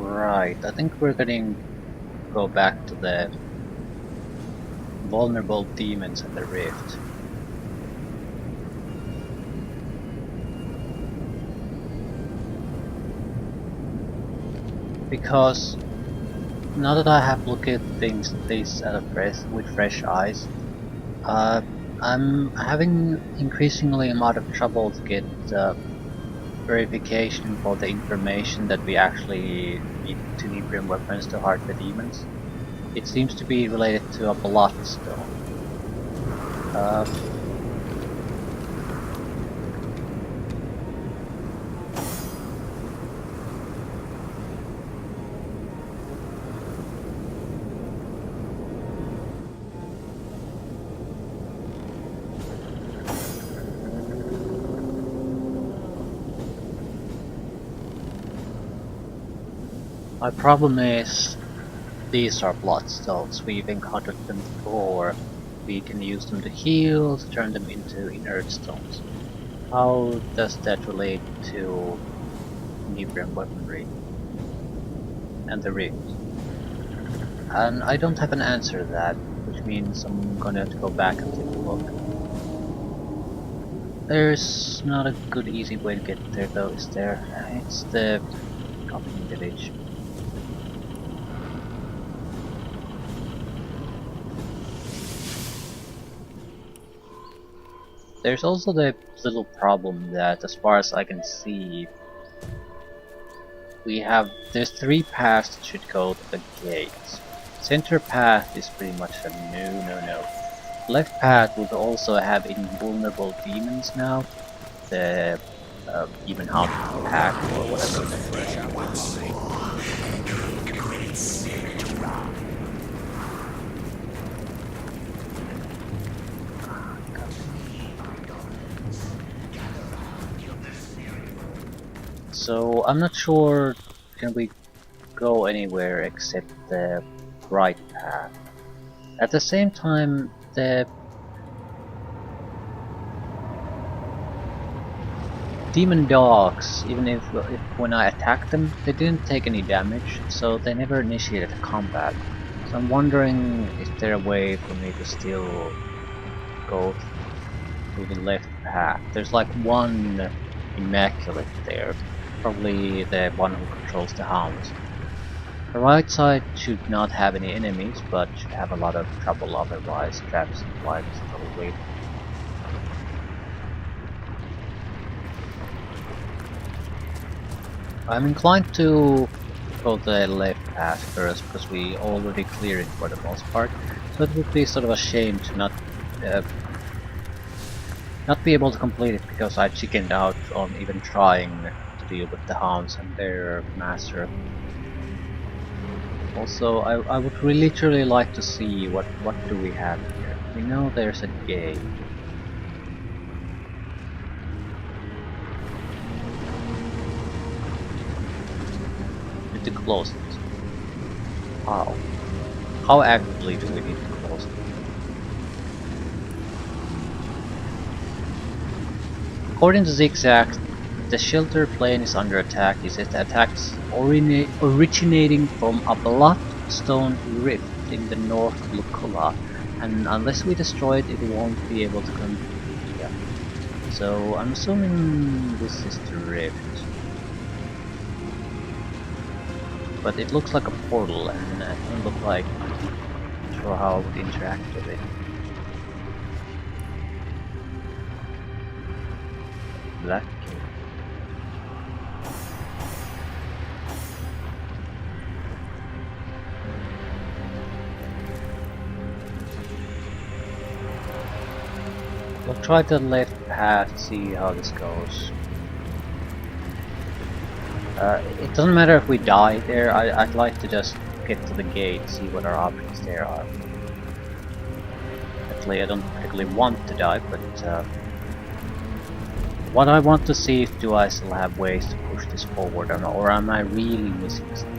Right, I think we're gonna go back to the vulnerable demons and the rift. Because now that I have looked at things at with fresh eyes, uh, I'm having increasingly a lot of trouble to get verification for the information that we actually need to Nibiran weapons to hard the demons. It seems to be related to a bloodstone. My problem is these are bloodstones. We've encountered them before. We can use them to heal, to turn them into inert stones. How does that relate to Nibiran weaponry and the rift? And I don't have an answer to that, which means I'm gonna have to go back and take a look. There's not a good easy way to get there though, is there? It's the Goblin village. There's also the little problem that, as far as I can see, there's 3 paths that should go to the gates. Center path is pretty much a no. Left path would also have invulnerable demons now, the demon hunter pack or whatever. So I'm not sure can we go anywhere except the right path. At the same time, the demon dogs, even if when I attacked them, they didn't take any damage, so they never initiated a combat. So I'm wondering, is there a way for me to still go through the left path? There's like one immaculate there, probably the one who controls the hounds. The right side should not have any enemies, but should have a lot of trouble otherwise, traps and wipes probably. I'm inclined to go the left path first, because we already cleared it for the most part, so it would be sort of a shame to not be able to complete it because I chickened out on even trying to deal with the hounds and their master. Also, I would literally like to see what do we have here. We know there's a gate. Need to close it. How? How actively do we need to close it? According to Zigzag, the shelter plane is under attack. He says the attacks originating from a bloodstone rift in the North Lucula, and unless we destroy it, it won't be able to come. Yeah. So I'm assuming this is the rift, but it looks like a portal, and it doesn't look like I'm sure how I would interact with it. Black. We'll try the left path, see how this goes. It doesn't matter if we die there, I'd like to just get to the gate, see what our options there are. Actually, I don't particularly want to die, but what I want to see is, do I still have ways to push this forward or not, or am I really missing something?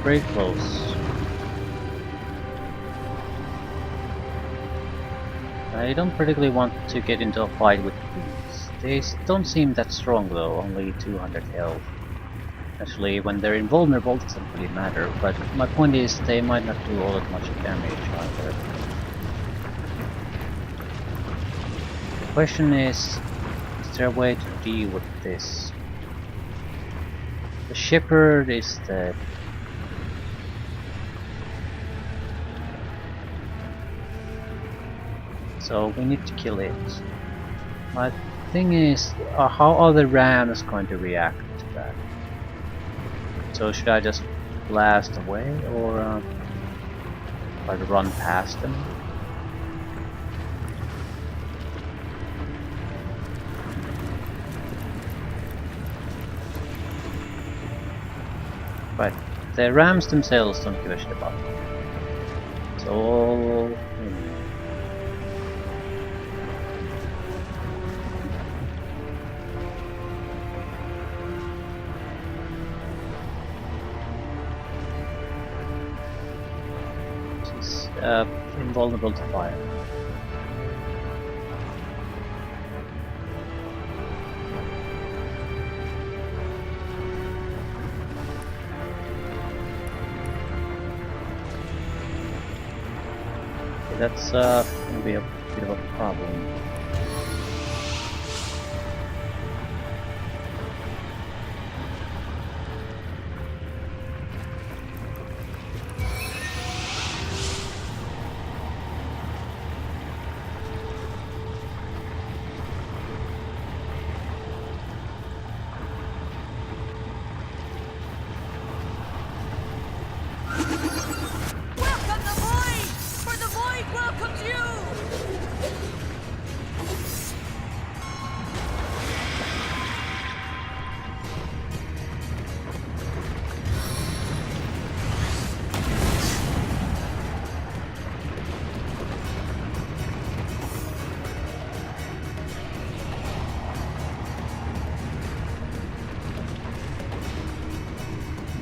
pretty close. I don't particularly want to get into a fight with these. They don't seem that strong though, only 200 health. Actually, when they're invulnerable, it doesn't really matter, but my point is they might not do all that much damage either. The question is there a way to deal with this? The shepherd is dead. So we need to kill it. My thing is, how are the rams going to react to that? So should I just blast away or try to run past them? But the rams themselves don't give a shit about it. So she's invulnerable to fire. That's gonna be a bit of a problem.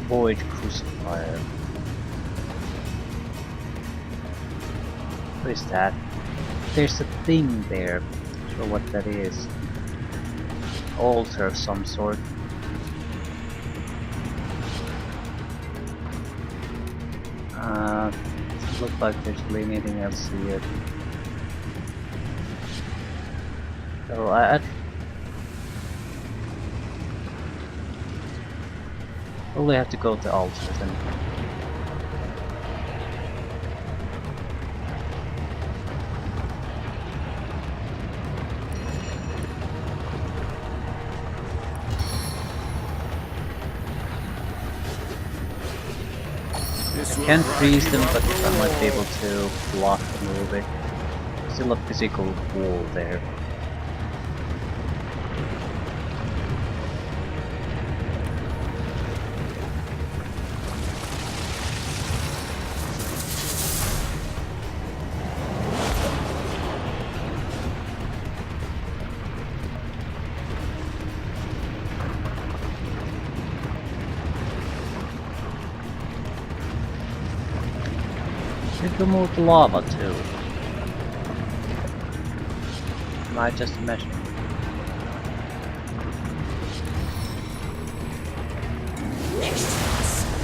Void Crucifier. What is that? There's a thing there. Not sure what that is. Altar of some sort. Doesn't look like there's really anything else here. So I probably have to go to altar then. I can't freeze them, but I might be able to block them a little bit. Still a physical wall there. You can move the lava too. Am I just imagining?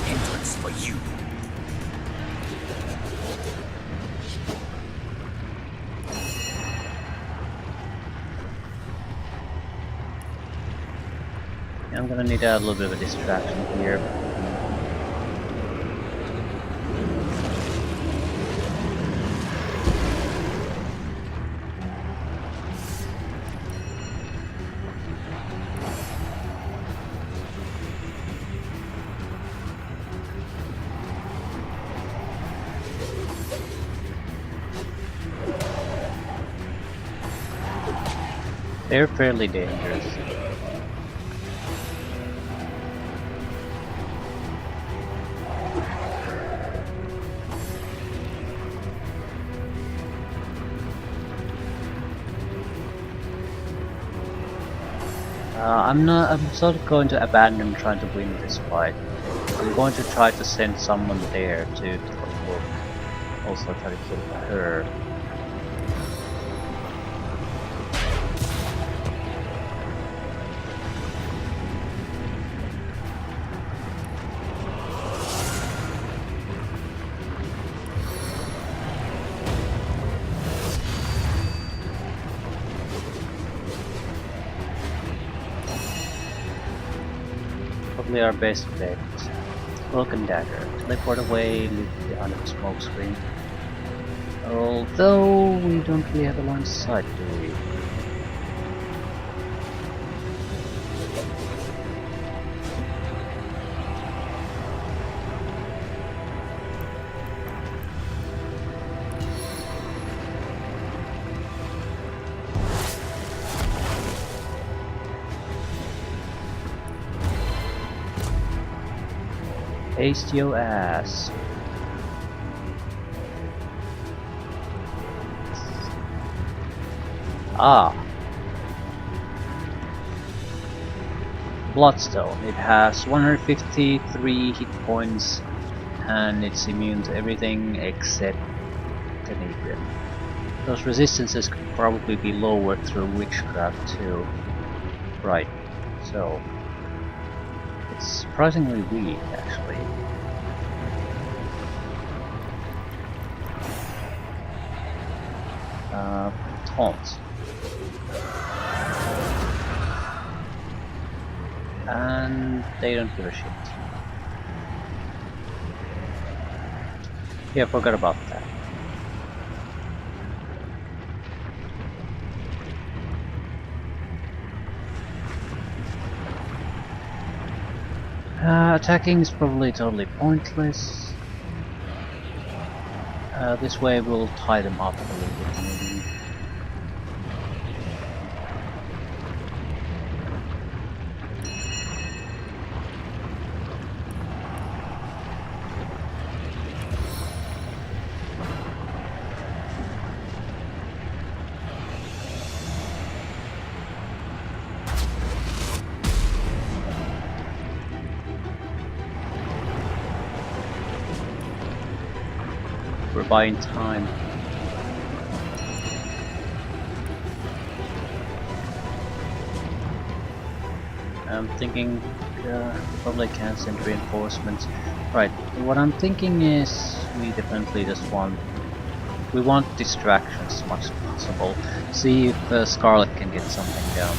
Entrance for you. I'm gonna need a little bit of a distraction here. They're fairly dangerous. I'm sort of going to abandon trying to win this fight. I'm going to try to send someone there to also try to kill her. Probably our best bet. Broken dagger. Teleport away, leave behind the smoke screen. Although we don't really have a line of sight, do we? Haste your ass. Ah. Bloodstone. It has 153 hit points and it's immune to everything except Canadian. Those resistances could probably be lowered through witchcraft too. Right, so it's surprisingly weak actually. Taunt. And they don't give a shit. Yeah, forgot about that. Attacking is probably totally pointless. This way we'll tie them up a little bit maybe. We're buying time. I'm thinking probably can't send reinforcements. Right, what I'm thinking is we definitely just want distractions as much as possible. See if Scarlet can get something down.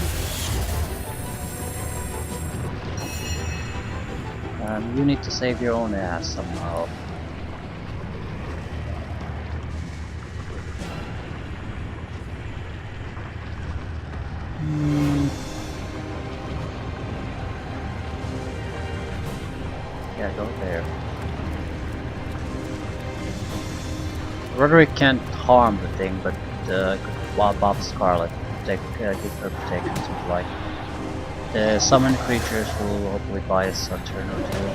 You need to save your own ass somehow. Yeah, go there. Roderick can't harm the thing, but could wipe up Scarlet, give her protection, something like. The summoned creatures will hopefully buy us a turn or two.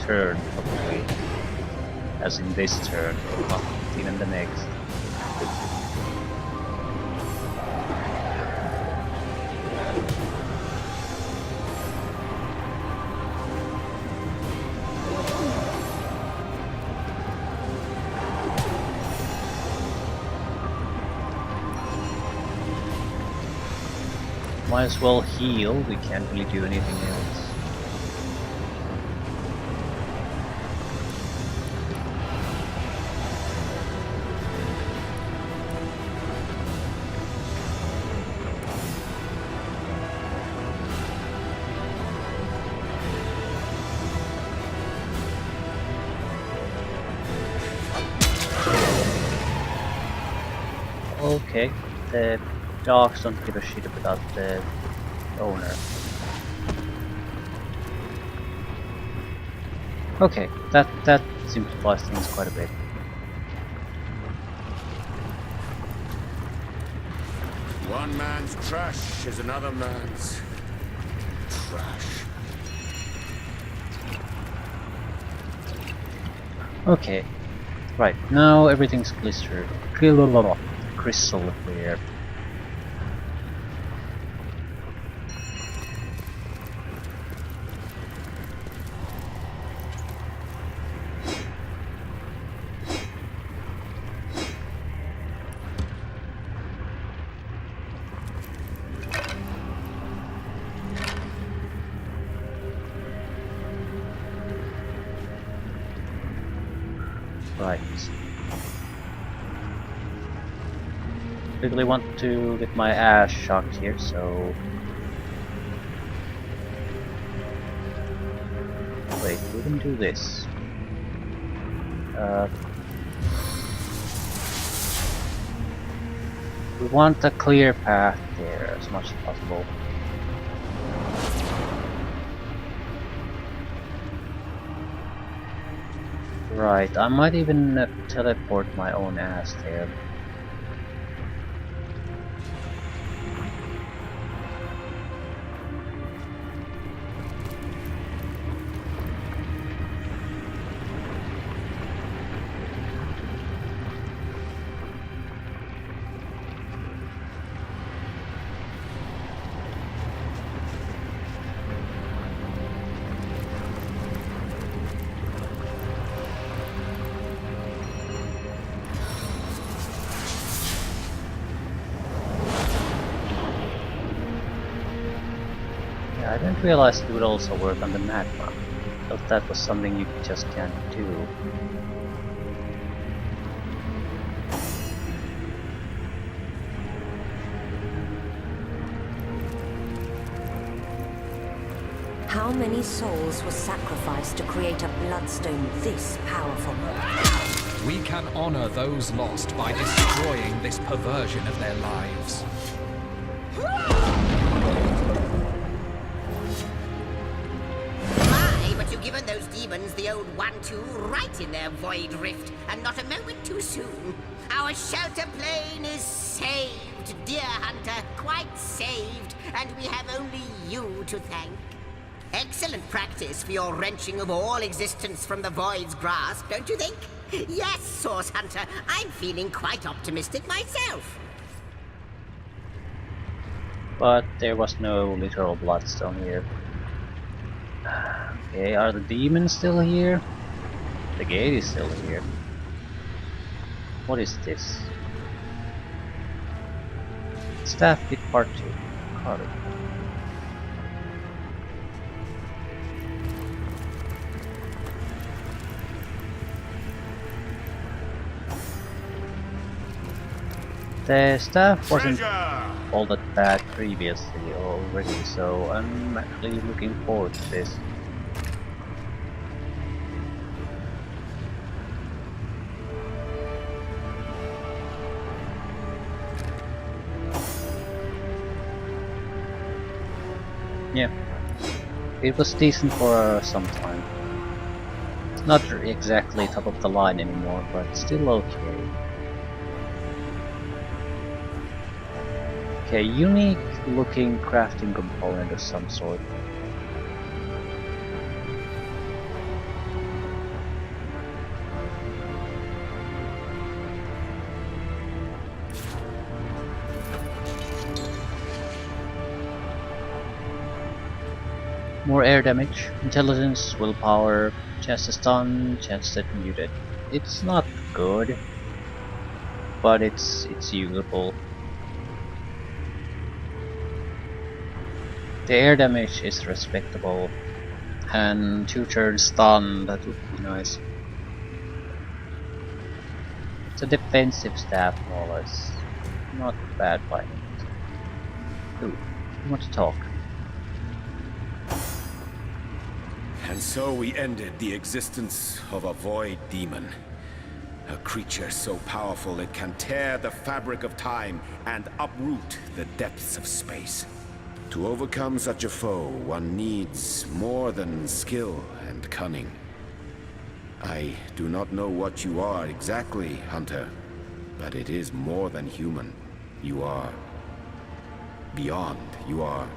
Turn, probably. As in this turn, not even the next. Might as well heal, we can't really do anything else. Okay, the dogs don't give a shit about the owner. Okay, that simplifies things quite a bit. One man's trash is another man's trash. Okay, right, now everything's crystal clear. Right. Really want to get my ass shocked here, so... Wait, we can do this. We want a clear path there as much as possible. Right, I might even teleport my own ass there. I didn't realize it would also work on the magma. I thought that was something you just can't do. How many souls were sacrificed to create a bloodstone this powerful? We can honor those lost by destroying this perversion of their lives. But you've given those demons the old 1-2 right in their void rift, and not a moment too soon. Our shelter plane is saved, dear hunter, quite saved, and we have only you to thank. Excellent practice for your wrenching of all existence from the void's grasp, don't you think? Yes, Source Hunter, I'm feeling quite optimistic myself. But there was no literal bloodstone here. Okay, are the demons still here? The gate is still here. What is this? Staff Pit Part 2. Carving. The staff wasn't all that bad previously already, so I'm actually looking forward to this. Yeah, it was decent for some time. It's not exactly top of the line anymore, but still okay. Okay, unique looking crafting component of some sort. More air damage, intelligence, willpower, chance to stun, chance to get muted. It's not good, but it's usable. The air damage is respectable, and 2 turns stun, that would be nice. It's a defensive staff, more or less. Not bad by it. Ooh, you want to talk? And so we ended the existence of a void demon. A creature so powerful it can tear the fabric of time and uproot the depths of space. To overcome such a foe, one needs more than skill and cunning. I do not know what you are exactly, Hunter, but it is more than human. You are beyond. You are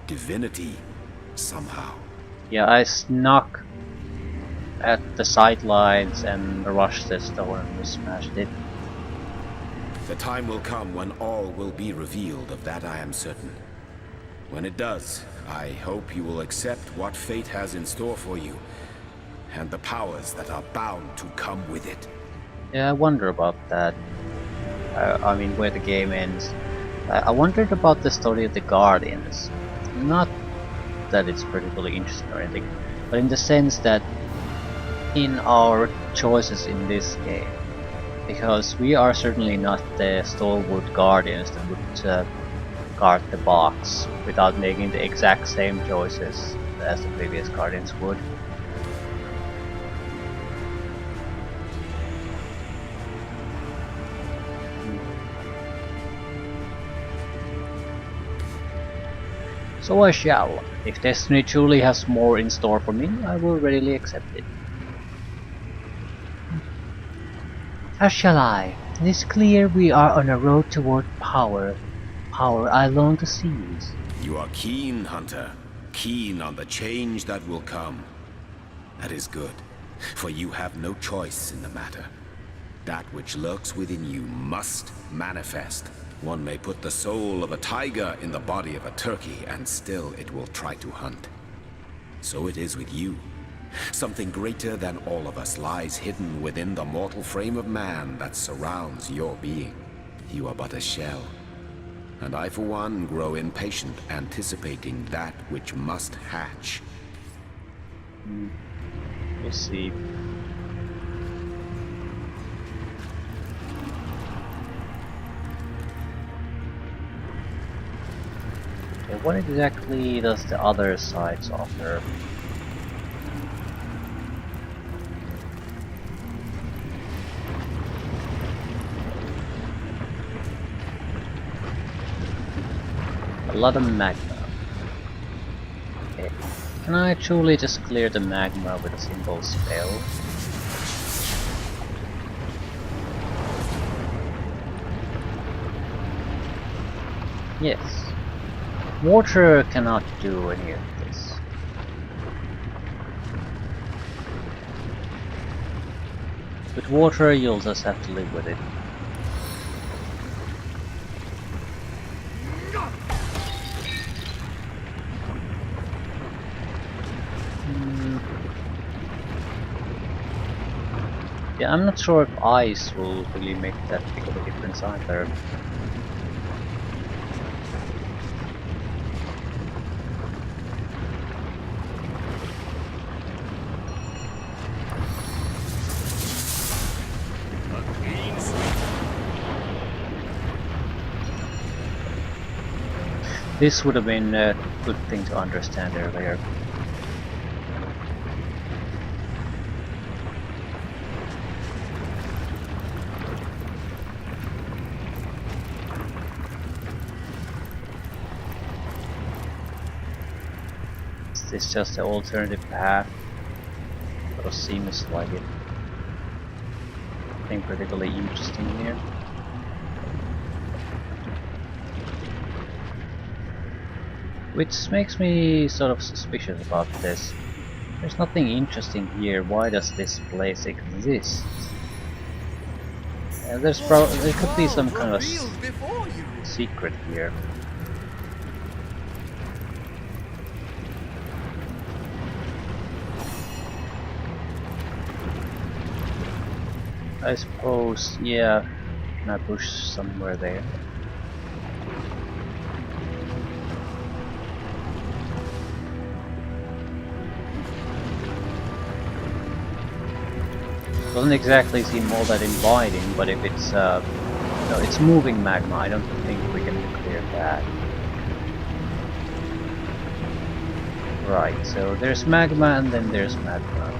divinity, somehow. Yeah, I snuck at the sidelines and rushed the store and we smashed it. The time will come when all will be revealed, of that I am certain. When it does, I hope you will accept what fate has in store for you, and the powers that are bound to come with it. Yeah, I wonder about that. I mean, where the game ends. I wondered about the story of the Guardians. Not that it's particularly interesting or anything, but in the sense that in our choices in this game, because we are certainly not the stalwart guardians that would guard the box without making the exact same choices as the previous guardians would. So I shall. If destiny truly has more in store for me, I will readily accept it. As shall I. It is clear we are on a road toward power. Power I long to seize. You are keen, Hunter. Keen on the change that will come. That is good, for you have no choice in the matter. That which lurks within you must manifest. One may put the soul of a tiger in the body of a turkey, and still it will try to hunt. So it is with you. Something greater than all of us lies hidden within the mortal frame of man that surrounds your being. You are but a shell. And I, for one, grow impatient, anticipating that which must hatch. We'll see. Okay, what exactly does the other sides offer? A lot of magma. Okay. Can I truly just clear the magma with a single spell? Yes. Water cannot do any of this. With water, you'll just have to live with it. Yeah, I'm not sure if ice will really make that big of a difference either. This would have been a good thing to understand earlier. Is this just the alternative path? Or seems like it. Nothing particularly interesting here. Which makes me sort of suspicious about this. There's nothing interesting here. Why does this place exist? There could be some kind of secret here. I suppose, yeah. Can I push somewhere there? Doesn't exactly seem all that inviting, but if it's no, it's moving magma, I don't think we can clear that. Right, so there's magma and then there's magma.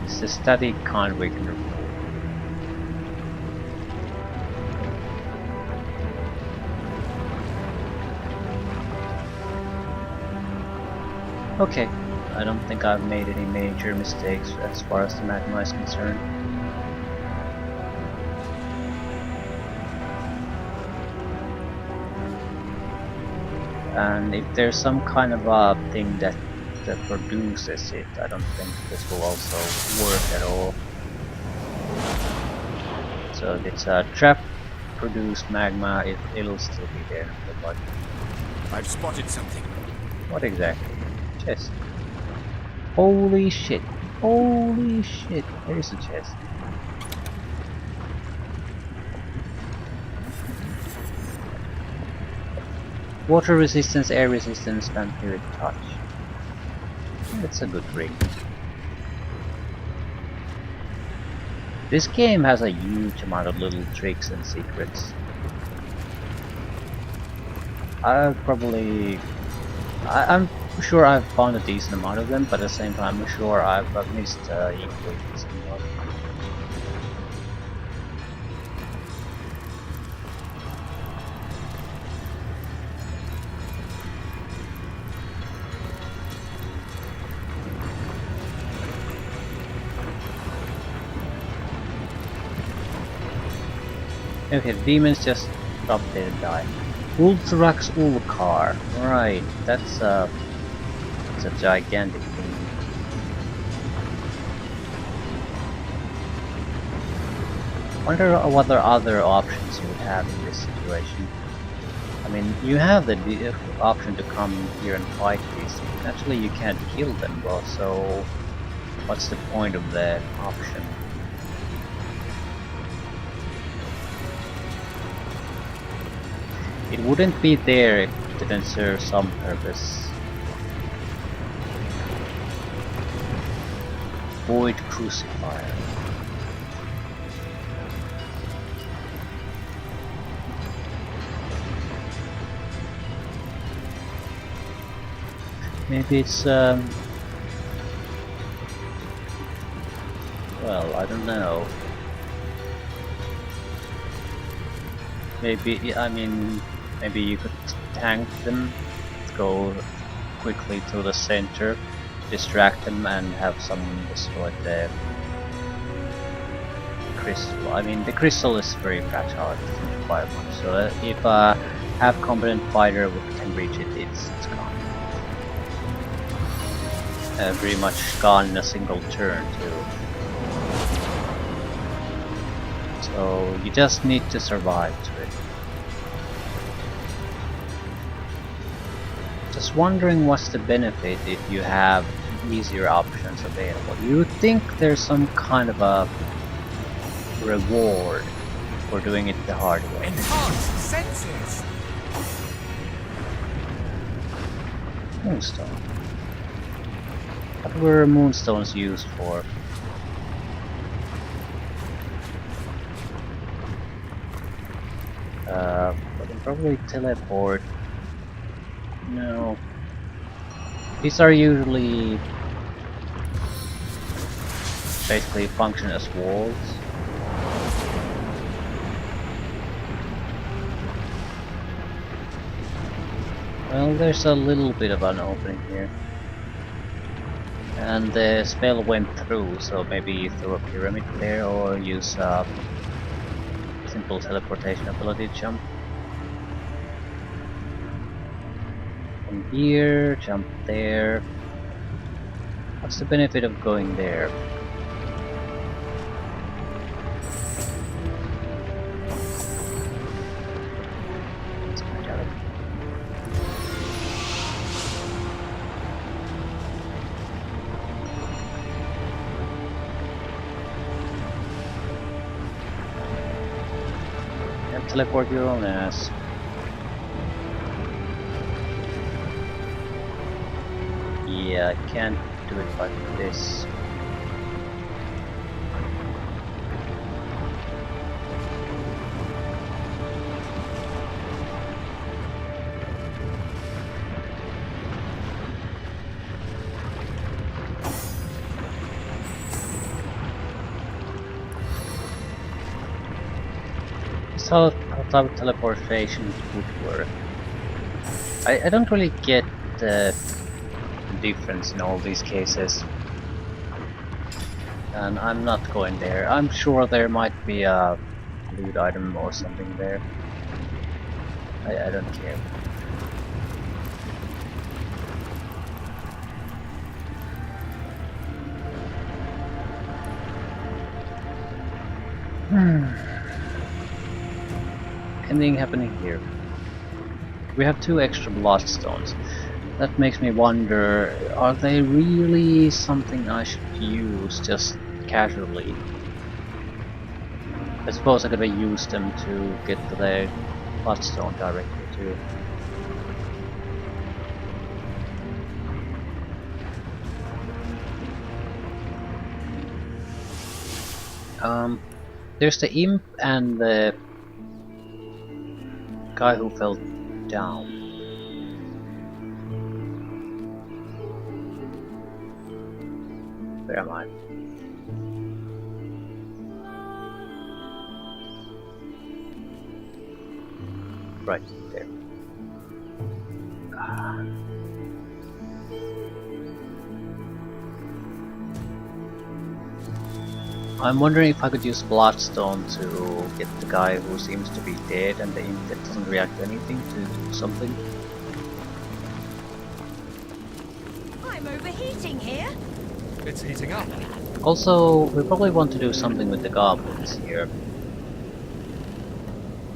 It's the static kind we can remove. Okay. I don't think I've made any major mistakes as far as the magma is concerned. And if there's some kind of a thing that produces it, I don't think this will also work at all. So if it's a trap produced magma, it'll still be there. But I've spotted something. what exactly? Chest. Holy shit. Holy shit. There's a chest. Water resistance, air resistance, vampiric touch. It's a good ring. This game has a huge amount of little tricks and secrets. I'm sure I've found a decent amount of them, but at the same time I'm sure I've missed equally decent amount. Okay, the demons just stop dead and die. Ultrax Ulcar. Right, that's a gigantic thing. Wonder what other options you would have in this situation. I mean, you have the option to come here and fight these things. Actually, you can't kill them, well, so what's the point of the option? It wouldn't be there if it didn't serve some purpose. Void Crucifier. Maybe it's well, I don't know. Maybe, I mean, maybe you could tank them, go quickly to the center, distract them and have someone destroy the crystal. I mean, the crystal is very fragile, it doesn't require much, so if a half-competent fighter can reach it, it's gone. Pretty much gone in a single turn too. So you just need to survive to it. Just wondering what's the benefit if you have easier options available. You would think there's some kind of a reward for doing it the hard way. Enhanced senses. Moonstone. What were moonstones used for? I can probably teleport. No. These are usually basically function as walls. Well, there's a little bit of an opening here. And the spell went through, so maybe you throw a pyramid there or use a simple teleportation ability jump. From here, jump there. What's the benefit of going there? Let's find out. And teleport your own ass. Yeah, I can't do it like this. How type of teleportation would work. I don't really get the difference in all these cases, and I'm not going there. I'm sure there might be a loot item or something there. I don't care. Anything happening here? We have 2 extra blast stones. That makes me wonder, are they really something I should use just casually? I suppose I could have used them to get to the bloodstone directly too. There's the imp and the guy who fell down. Where am I? Right there. I'm wondering if I could use Bloodstone to get the guy who seems to be dead and the imp that doesn't react to anything to do something. I'm overheating here. It's heating up. Also, we probably want to do something with the goblins here.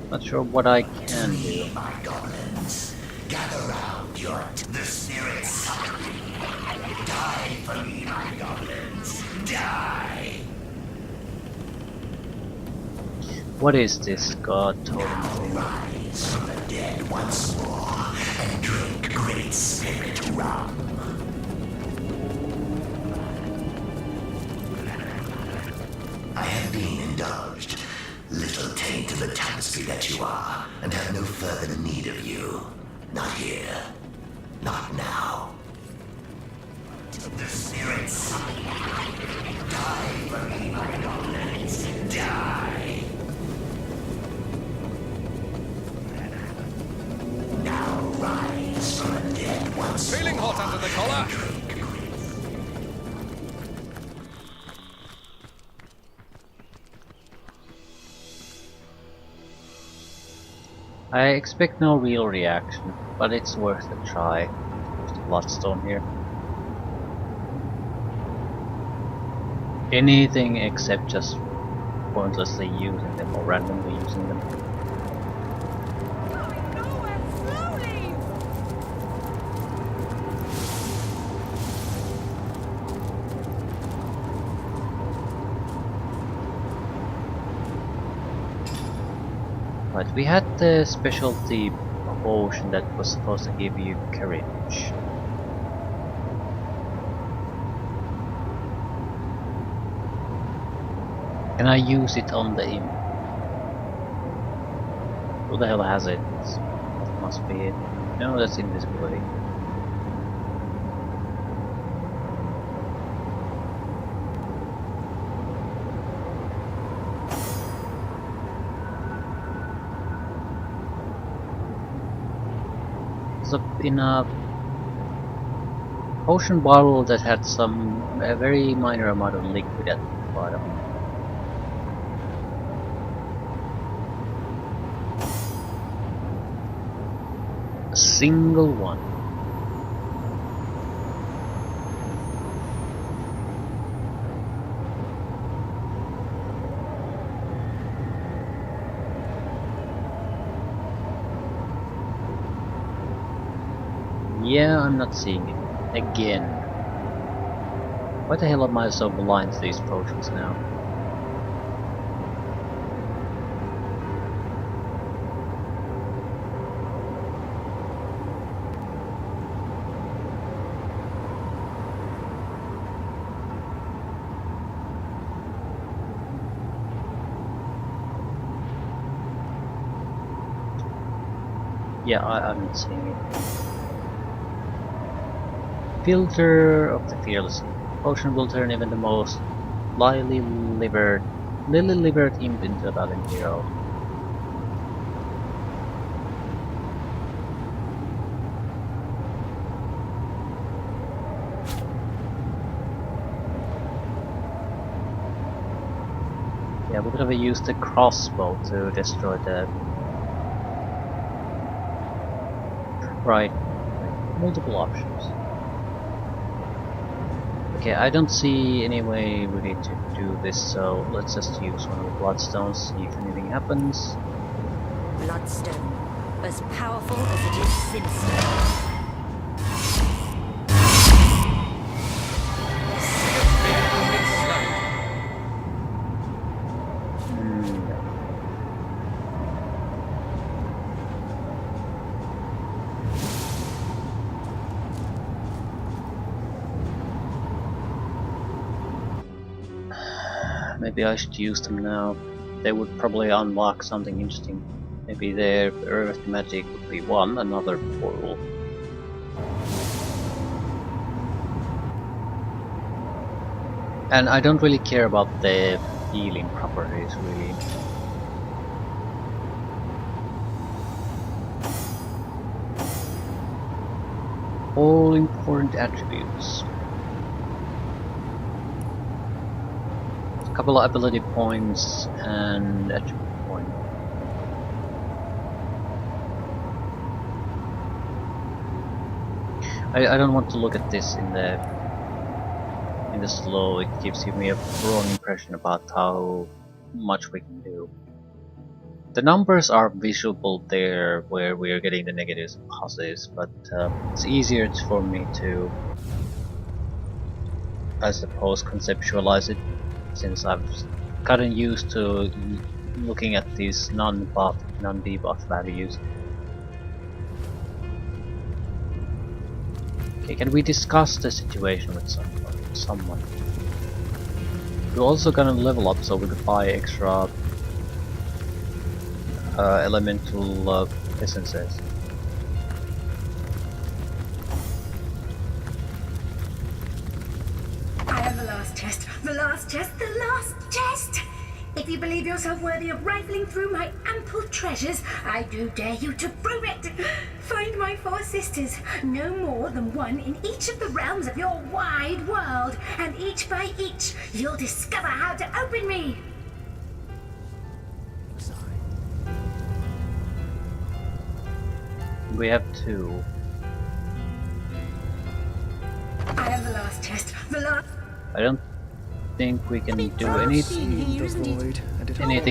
Not sure what I can do. My goblins, gather round your the spirits. Die for me, my goblins. Die. What is this god totem thing? Rise from the dead once more and drink great spirit rum. I have been indulged. Little taint of the tapestry that you are, and have no further need of you. Not here. Not now. The spirits. Die for me, my goblins. Die. Now rise from the dead once Feeling hot under the collar? I expect no real reaction, but it's worth a try. Use the Bloodstone here. Anything except just pointlessly using them or randomly using them. Right, we had the specialty potion that was supposed to give you courage. Can I use it on the imp? Who the hell has it? That must be it. No, that's invisibility. In a potion bottle that had a very minor amount of liquid at the bottom. A single one. Yeah, I'm not seeing it. Again. Why the hell am I so blind to these potions now? Yeah, I'm not seeing it. Filter of the Fearless. Potion will turn even the most lily-livered imp into a valiant hero. Yeah, we could have used the crossbow to destroy the... Right. Multiple options. Okay, I don't see any way we need to do this, so let's just use one of the Bloodstones, see if anything happens. Bloodstone, as powerful as it is sinister. maybe I should use them now. They would probably unlock something interesting. Maybe their arithmetic would be one, another portal. And I don't really care about the healing properties, really. All important attributes. A couple of ability points and attribute point. I don't want to look at this in the slow. It gives me a wrong impression about how much we can do. The numbers are visible there where we are getting the negatives and positives, but it's easier for me to, I suppose, conceptualize it, since I've gotten used to looking at these non-buff, non-debuff values. Okay, can we discuss the situation with someone? We're also gonna level up so we could buy extra elemental essences. I am the last chest, the last chest, the last chest! If you believe yourself worthy of rifling through my ample treasures, I do dare you to prove it! Find my 4 sisters, no more than one in each of the realms of your wide world, and each by each, you'll discover how to open me! We have 2. I am the last chest, the last... I don't think we can do anything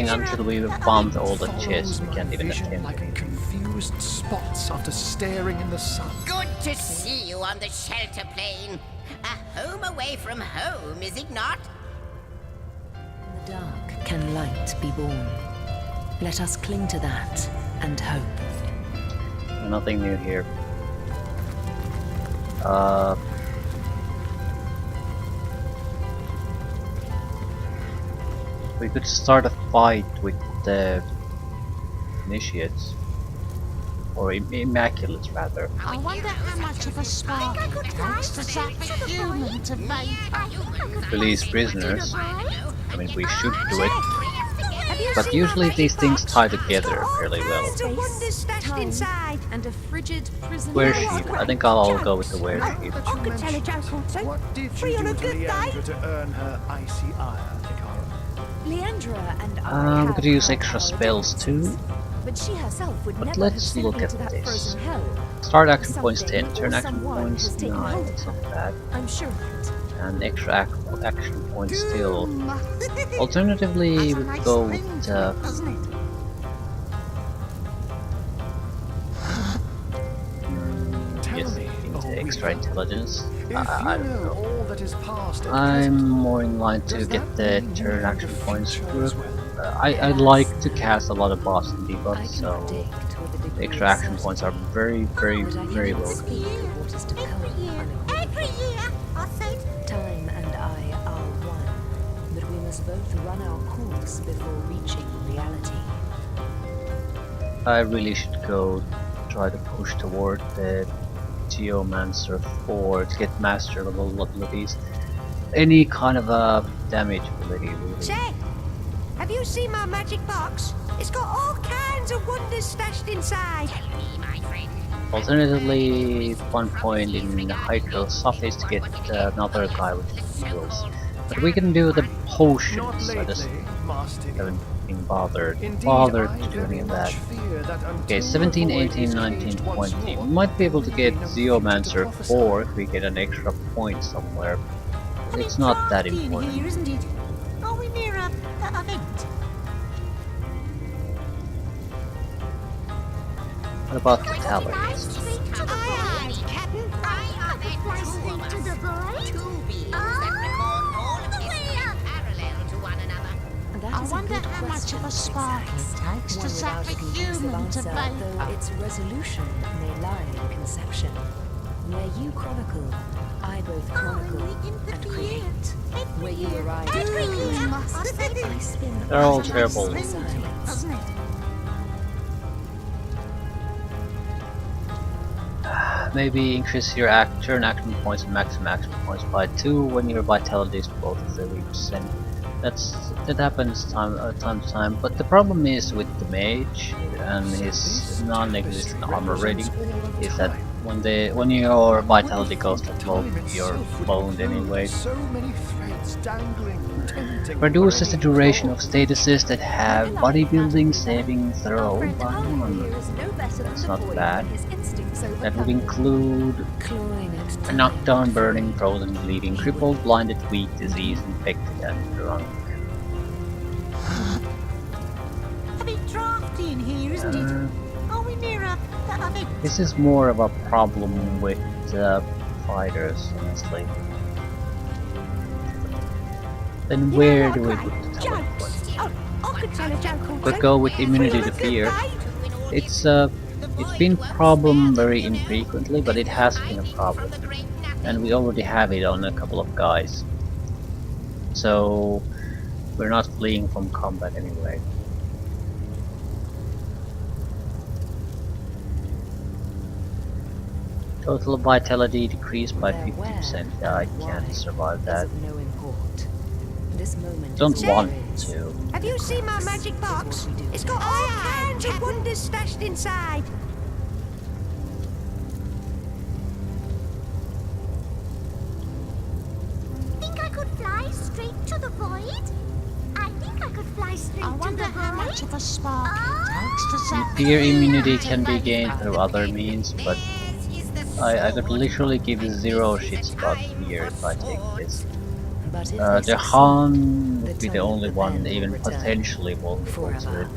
until we found all the chests. We can't even attempt like anything. confused spots after staring in the sun. Good to see you on the shelter plane. A home away from home, is it not? In the dark can light be born. Let us cling to that and hope. Nothing new here. We could start a fight with the initiates, or immaculates rather. I wonder how much of a spark it takes to zap a human to vapor. Release prisoners. I mean, we should do it. But usually these things tie together fairly well. And a frigid prison. Weresheep. I think I'll go with the Weresheep. I could tell a joke or two. What did you do to Leandra to earn her icy ire, Ikara? Leandra and I We could use extra spells too. but she herself would But never let's have look slipped at into that this. frozen hell. Start action points Something 10, or turn action someone points has taken 9, hold that's of not bad. I'm sure of it. And extra action points still. Alternatively, we could go with yes, into extra intelligence. I don't know. All that is past I'm more inclined to get the turn action points. I like to cast a lot of boss and debuffs, so the extra action points are very welcome. Every year, I said. Time and I are one, but we must both run our course before reaching reality. I really should go try to push toward the Geomancer 4 to get master level abilities. Any kind of a damage ability, really. Say, have you seen my magic box? It's got all kinds of wonders stashed inside. Tell me, my friend. Alternatively, one point in Hydro Surface to get another guy with heals. But we can do the potions. I just haven't been bothered to do any of that. Okay, 17, 18, 19, 20. We might be able to get Geomancer 4 if we get an extra point somewhere. It's not that important. Here, isn't it? Are we near a event? What about the talents? Aye, Captain. I to the boy. Two beings that record all of history parallel to one another. I wonder how much of a spark it takes to zap a human to vapor. Though its resolution may lie in conception. Where you chronicle, I both chronicle and create. Where you arrive at You must I spin They're all patterns terrible. in silence. doesn't it? Maybe increase your turn action points and maximum action points by 2 when your vitality is below 30%. That happens time to time, but the problem is with the mage and his non-existent armor rating is that when your vitality goes that low, you're boned anyway. So many threads dangling, tempting Reduces the for any duration of goal. statuses that have bodybuilding saving throw by 1. That's not bad. That would include a knockdown, burning, frozen, bleeding, crippled, blinded, weak, diseased, infected, and drunk. A bit drafty in here, isn't it? Are we near a bit? This is more of a problem with fighters, honestly. Then where do we put the teleport? Oh, I could tell a joke or Could two. go with immunity to Free on a good fear. day. It's been problem very infrequently, but it has been a problem, and we already have it on a couple of guys. So we're not fleeing from combat anyway. Total vitality decreased by 50%. Yeah, I can't survive that. No import. This moment Don't is want always to. Have you seen my magic box? It's got all kinds of wonders stashed inside. Think I could fly straight to the void? I think I could fly straight I to wonder the how void. much of a spark it takes to set Fear the immunity human can to be make gained up. through other means, but I could literally give zero shits about fear if I take this. But if The they succeed, Han would be the the time only of the one men will even return. potentially vulnerable to Forever. it.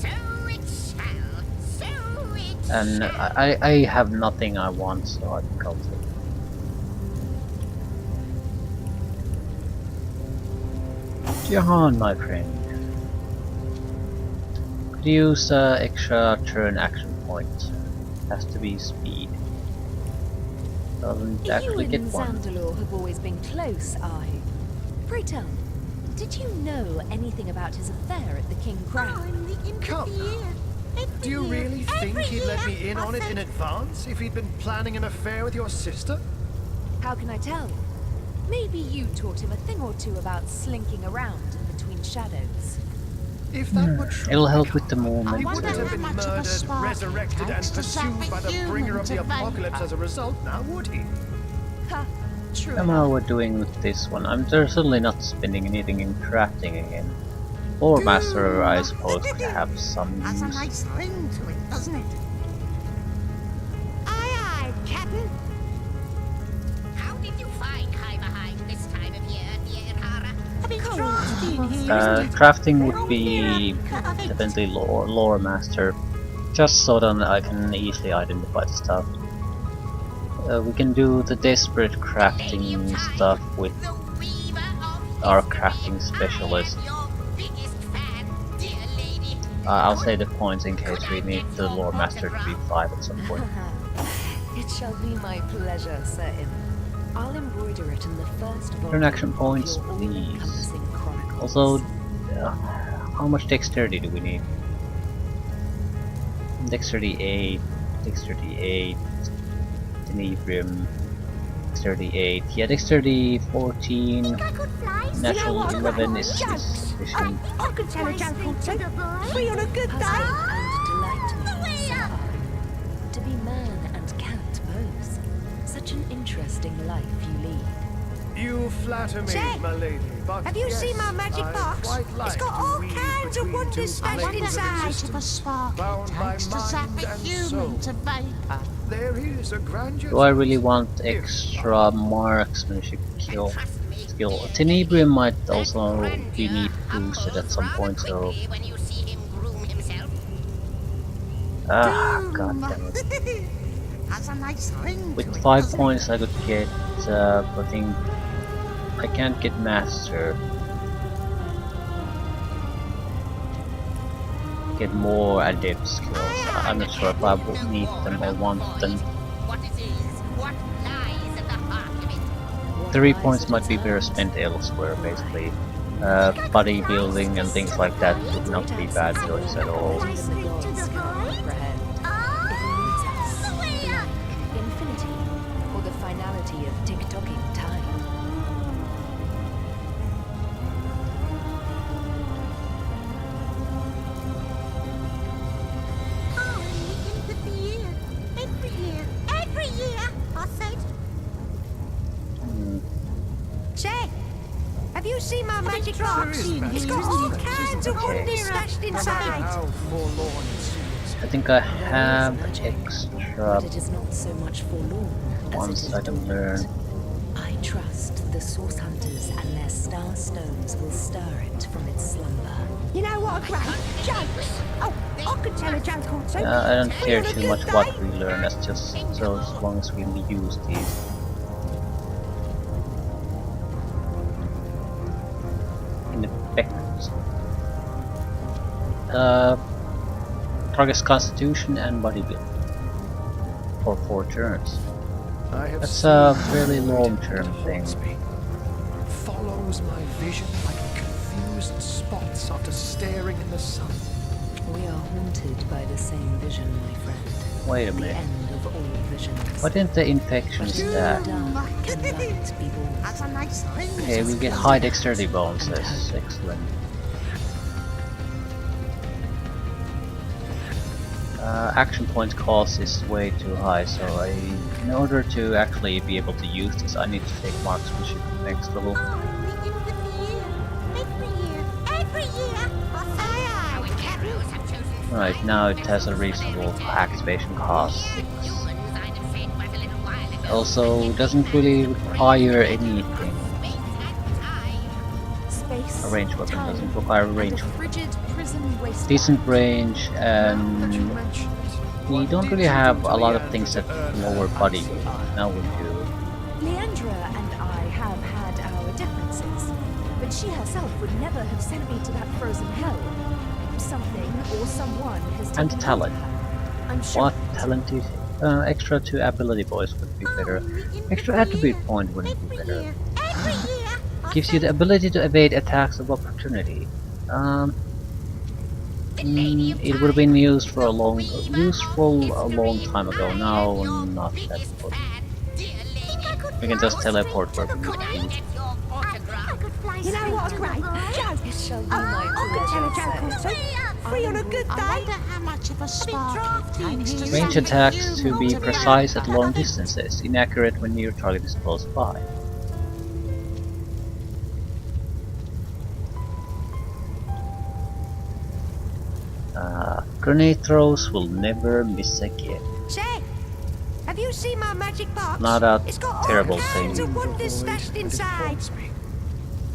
So it shall. So it And shall. I have nothing I want, so I think I'll take it. Jahan, my friend. Could use extra turn action point. Has to be speed. Doesn't You actually get and one. Zandalor have always been close, are you? Pray tell me, did you know anything about his affair at the King Crown? Come now. Do you really think he'd let me in on it in advance if he'd been planning an affair with your sister? How can I tell? Maybe you taught him a thing or two about slinking around in between shadows. If that were true, It'll help with the he movement wouldn't wonder have how been much of a murdered, spark it resurrected, and takes to set pursued the by the human bringer of the to apocalypse vapor. as a result, now would he? Ha! True. Somehow we're doing with this one. I'm certainly not spending anything in crafting again. Lore Master, I suppose, could have some Has a use. nice ring to it, doesn't it? Aye, aye, Captain. How did you find Heimerheim this time of year, dear Hara? A bit drafty in here, isn't it? Crafting would be definitely lore Master, just so that I can easily identify the stuff. We can do the desperate crafting stuff with The weaver of our history. crafting specialist. I am your biggest fan, dear lady. I'll save the points in case we need the lore Master to be 5 at some point. It shall be my pleasure, Sir Im. I'll embroider it in the first volume Turn action of points, your please. all-encompassing chronicles. Also, how much dexterity do we need? Dexterity 8, Dexterity 8, Tenebrium, Dexterity 8. Yeah, Dexterity 14, Think I could fly Natural straight 11 is Jokes. sufficient. I could tell a joke or two. Free on a good day. Puzzle and delight me so hard. To be man and cat both. Such an interesting life you lead. You flatter me, Say, my lady, but Have you yes, seen my magic I box? quite like It's got to all weave kinds of between wonders two stashed planes of inside. Of a existence, spark bound it by takes to set mind the and human soul. to vapor. There is a grandeur. Do I to really it. want If extra marksmanship skill? Trust me, Skill. dear Tenebrium lady, might that also be grandeur need boosted at humbles some rather point, so quickly when you see him groom himself. god damn it. Has a nice ring With to it, 5 doesn't points I could get, I think I can't get Master. Get more adept skills. I'm not sure if I will need them or want them. What it is, what lies at the heart of 3 points might be better spent elsewhere, basically. Bodybuilding and things like that would not be bad choice at all. Even the gods cannot comprehend. It eludes us, like infinity, or the finality of tick-tocking time. Every year, I said. Say, have you seen my magic box? It's got all kinds of wonders stashed inside. How forlorn it seems. I think I There is have magic, extra but it is not so much forlorn as it ones is I can dormant. learn. I trust the Source Hunters and their star stones will stir it from its slumber. You know what a great jokes. Oh, I could tell a joke or two. I don't Free care on a too good much day. what we learn, that's just so as long as we use these. In effect. Target's Constitution and Bodybuilding. For 4 turns. I have That's seen a the fairly void long-term that thing. haunts me. Follows my vision like confused spots after staring in the sun. We are haunted by the same vision, my friend. Wait a The minute. end of all visions. Why didn't the infection But in stack? the dark can light be born. That's a nice thing. Okay, we get high dexterity bonuses. Excellent. Action point cost is way too high, so in order to actually be able to use this, I need to take marksmanship next level. Every year, I say. Right, now it has a reasonable activation cost. Also, doesn't really require anything. Space, A ranged weapon time, doesn't require a and range. a frigid prison wasteland. Decent range, Now that and you mention it, we what don't did really you have do a to lot of Leanne things to that earn her lower body icy weight. eye? Now we do. Leandra and I have had our differences, but she herself would never have sent me to that frozen hell. Something or someone has taken And hold of talent. her. I'm sure. What talented? Extra 2 ability points would be better. Extra attribute point wouldn't be better. Gives you the ability to evade attacks of opportunity. It would have been useful a long time ago. Now, not that good. We can just teleport where we need to be. You know what a great joke. It shall be Oh, my I could tell a joke or pleasure, two. Free on a good I day. wonder how much of a spark it takes to Range summon attacks you to be to precise at make long distances, inaccurate when your target is close by. Grenade throws will never miss again. Say, have you seen my magic box? Not a It's got terrible all kinds thing. of wonders The void, stashed and it inside. haunts me.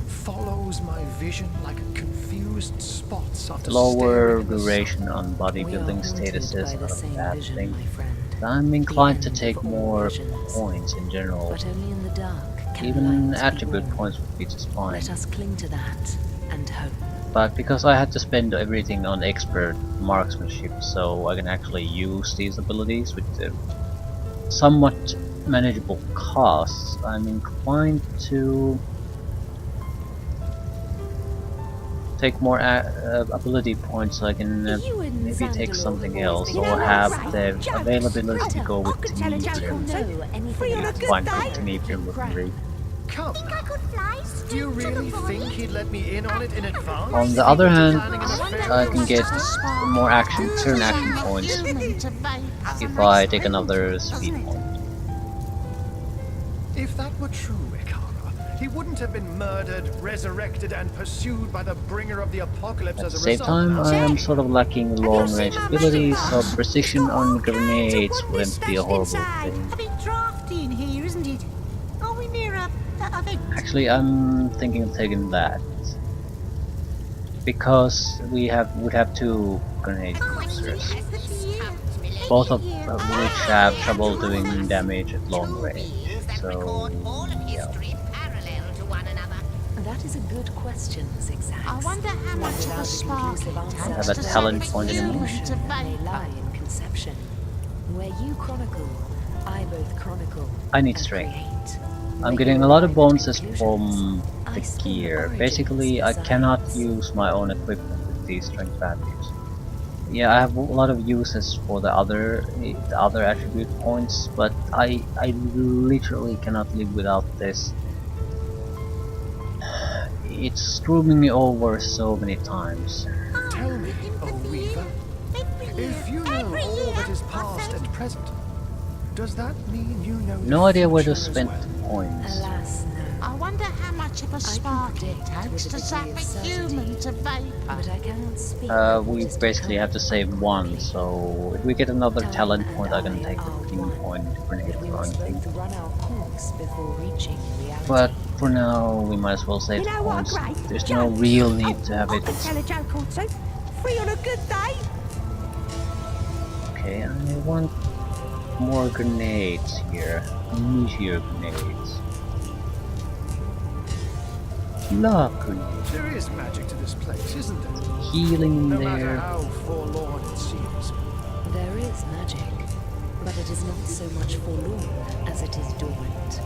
Follows my vision like confused spots after Lower staring in the sun. duration on We are bodybuilding haunted statuses by the are a same bad vision, thing. my friend. I'm inclined to end take of all more visions. points in general. But only in the dark can Even light be attribute born. points would be just fine. Let us cling to that and hope. But because I had to spend everything on expert marksmanship, so I can actually use these abilities with somewhat manageable costs, I'm inclined to take more ability points so I can You and maybe take Xandalore something have always else, been or You know have what, the jokes. availability to go I with could tell a joke or Tenebria. two. know anything Free on a about good Fine, day. Tenebria weaponry. Come, I could fly do you straight to really the void. think he'd let me in on it in advance? On If the he'd other been hand, planning an affair I with can us? get more action, turn action Turn points human to vapor. That's a if nice I take thing, another doesn't speed it? point. If that were true, Ikara, he wouldn't have been murdered, resurrected, and pursued by the bringer of the apocalypse At as the a same result. time, now. I am sort of lacking long range abilities, so precision on grenades wouldn't be a horrible thing. A bit drafty in here, isn't it? Are we near a vent? Actually, I'm thinking of taking that. Because we would have 2 grenade users, both of which have trouble doing damage at long range. So, yeah. That is a good question, Zigzags. I wonder how One much of without a spark conclusive it answer. takes Have a to talent summon point anymore? human to May vapor. lie in conception. Where you chronicle, I both chronicle I need and strength. create. I'm getting a lot of bonuses from the gear. Basically, I cannot use my own equipment with these strength values. Yeah, I have a lot of uses for the other attribute points, but I literally cannot live without this. It's screwing me over so many times. Tell me, O Weaver, if you know all that is past and present, does that mean you know No the idea where to future as spend well? points. Alas, no. I wonder how much of a spark it predict takes with to a zap degree a of certainty, human to But vapor. I cannot speak. We basically have to save one, so if we get another talent point, I can take the pinpoint grenade We or must anything. both run our course before reaching reality. But for now, we might as well save You the know what, points. Grace? There's no Jokes. real need to have I it. can tell a joke or two. Free on a good day. Okay, I want more grenades here. Meteor grenades. Love grenades. There is magic to this place, isn't there? Healing in No matter there. how forlorn it seems. There is magic, but it is not so much forlorn as it is dormant.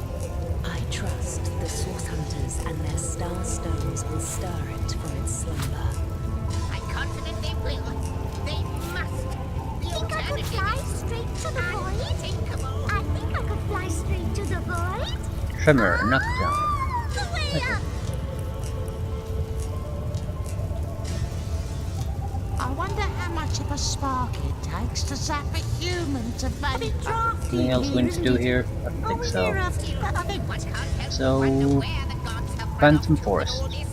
I trust the Source Hunters and their star stones will stir it from its slumber. I'm confident they will. They must. The Think I could alternative fly is straight to the void? unthinkable. I think I could fly straight to the void. Tremor, knockdown. Way up. I wonder how much of a spark it takes to zap a human to vapor. Anything else we need to do here? I don't think so. What can't help So, but wonder where the gods have run Phantom off with Forest. all this.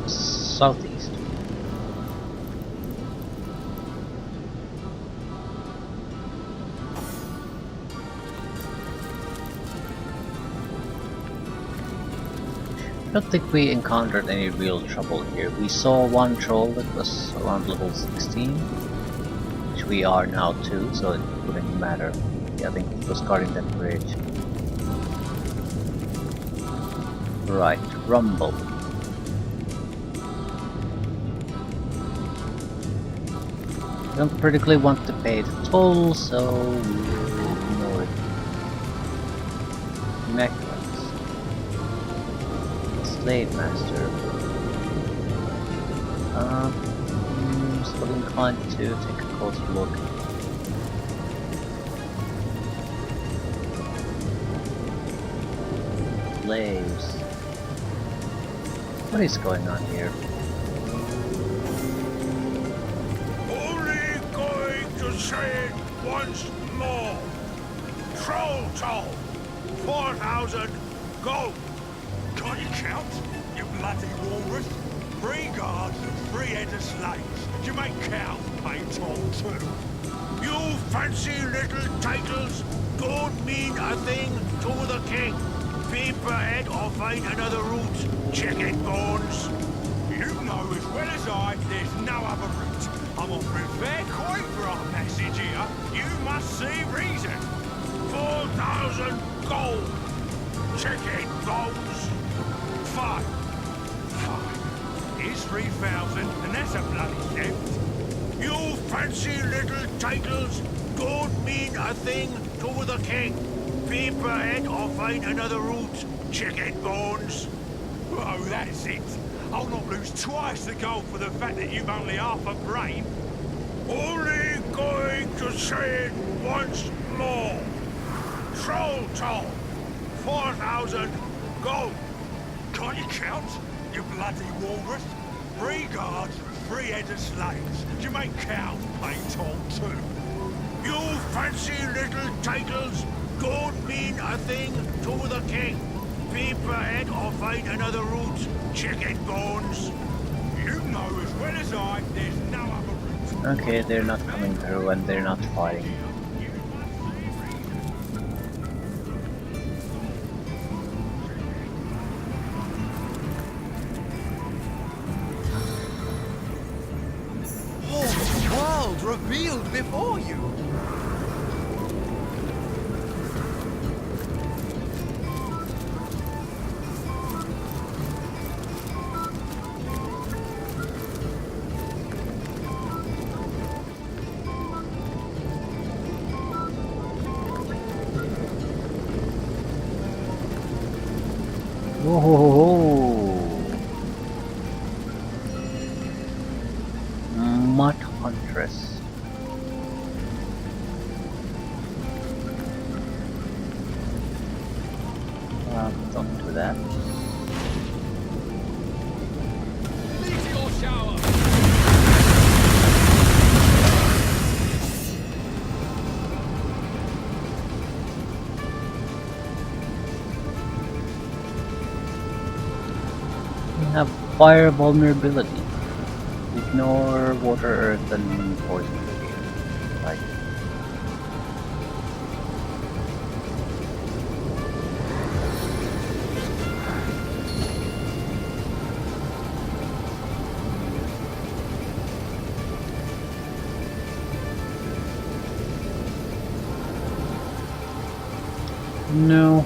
Southeast. I don't think we encountered any real trouble here. We saw one troll that was around level 16, which we are now too, so it wouldn't matter. Yeah, I think it was guarding that bridge. Right, Rumble. I don't particularly want to pay the toll, so we'll ignore it. Necklace. Slave Master. Still inclined to take a closer look. Slaves. What is going on here? Only going to say it once more. Troll toll. 4,000 gold. Can't you count, you bloody walrus? 3 guards and 3 heads of slaves. You make cows pay toll too. You fancy little titles don't mean a thing to the king. Feed per head or find another route, chicken bones. You know as well as I, there's no other route. I'm offering fair coin for our message here. You must see reason. 4,000 gold. Chicken bones. 5. Here's 3,000, and that's a bloody theft. You fancy little titles don't mean a thing to the king. Feed per head or find another route, chicken bones. Oh, that's it. I'll not lose twice the gold for the fact that you've only half a brain. Only going to say it once more. Troll toll. 4,000 gold. Can't you count, you bloody walrus? 3 guards and 3 heads of slaves. You make cows pay toll too. You fancy little titles don't mean a thing to the king. Feed per head or find another route, chicken bones. You know as well as I, there's no other route. Okay, they're not coming through and they're not fighting. Whole world revealed before you. Oh, Mud Huntress. Don't do that. Meteor shower! We have fire vulnerability. Ignore water, earth, and poison. Like, no,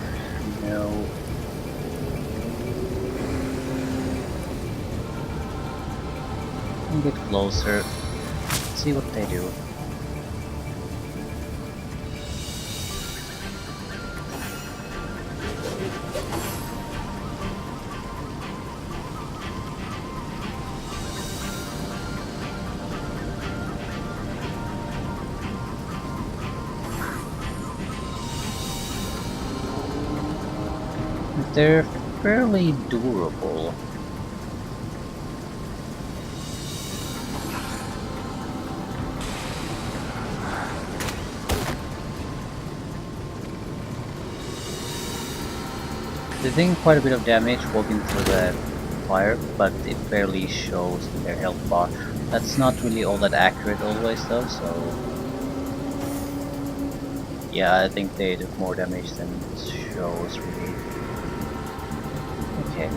no. Get closer. See what they do. They're fairly durable. They take quite a bit of damage walking through the fire, but it barely shows in their health bar. That's not really all that accurate always though, so... yeah, I think they took more damage than it shows really. Okay.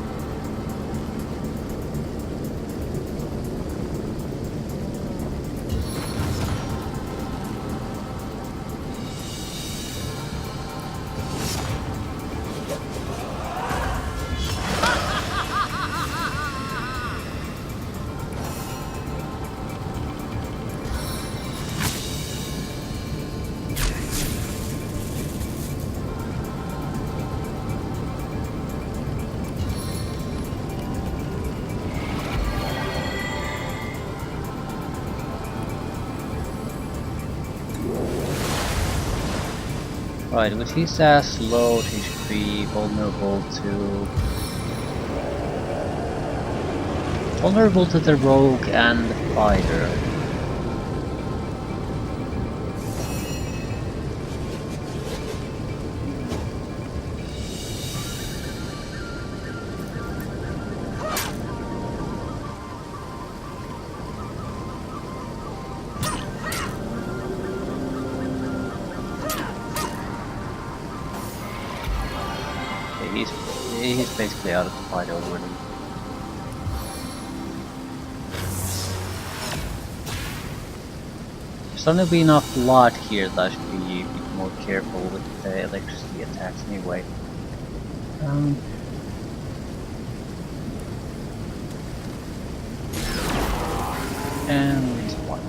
Right, with his as low, he should be vulnerable to the rogue and the fighter. He's basically out of the fight already. There's only been enough blood here that I should be a bit more careful with the electricity attacks anyway. And what?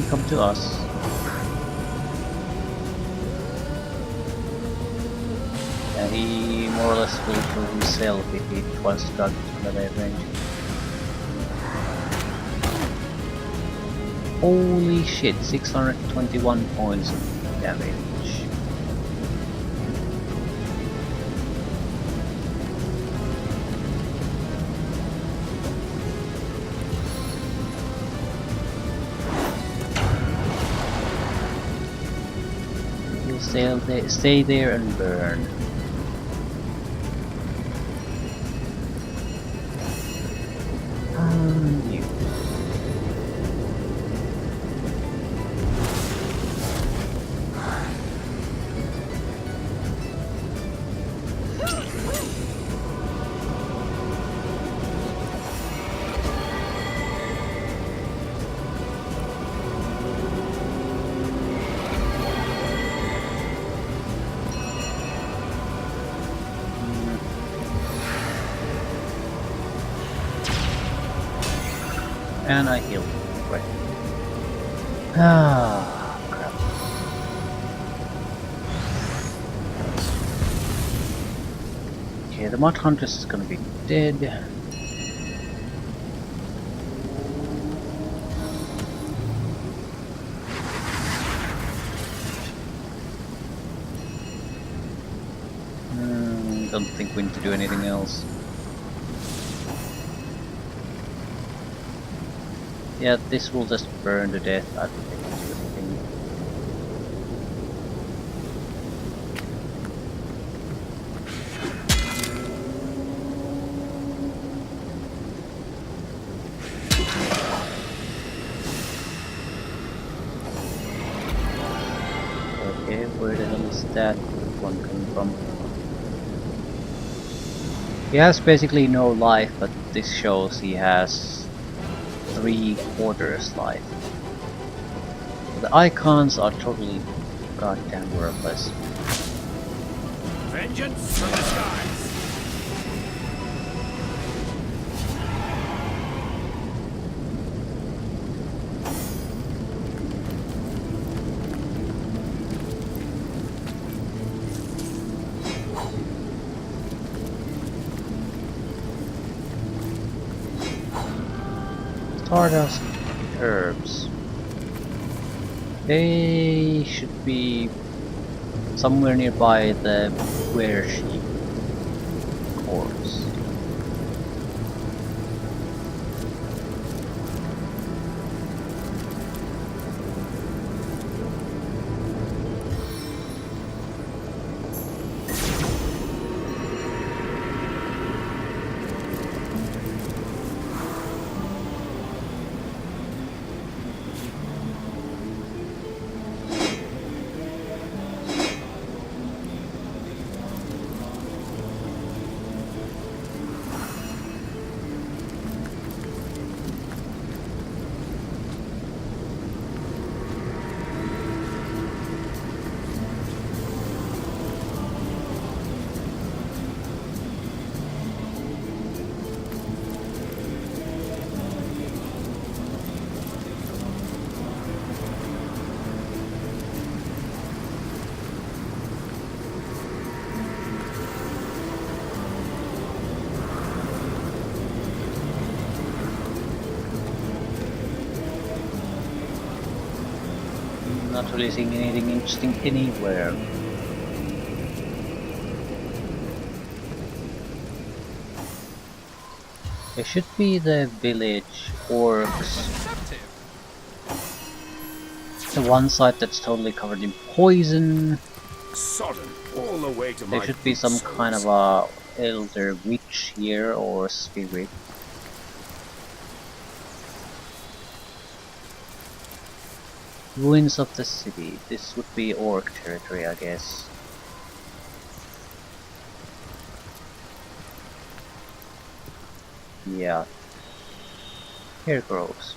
Come to us. Yeah, he more or less will kill himself if he tries to cut to the range. Holy shit, 621 points of damage. Stay there and burn. You. And I healed. Right. Ah, crap. Okay, the Mud Huntress is gonna be dead. Don't think we need to do anything else. Yeah, this will just burn to death. I don't think we do anything. Okay, where the hell is that one coming from? He has basically no life, but this shows he has 3/4 life. The icons are totally goddamn worthless. Vengeance from the skies! Stardust herbs. They should be somewhere nearby the were sheep corpse. Not really seeing anything interesting anywhere. There should be the village orcs. The one side that's totally covered in poison. Sodden all the way to There my should be some kind of a elder witch here or spirit. Ruins of the city. This would be orc territory, I guess. Yeah. Here grows.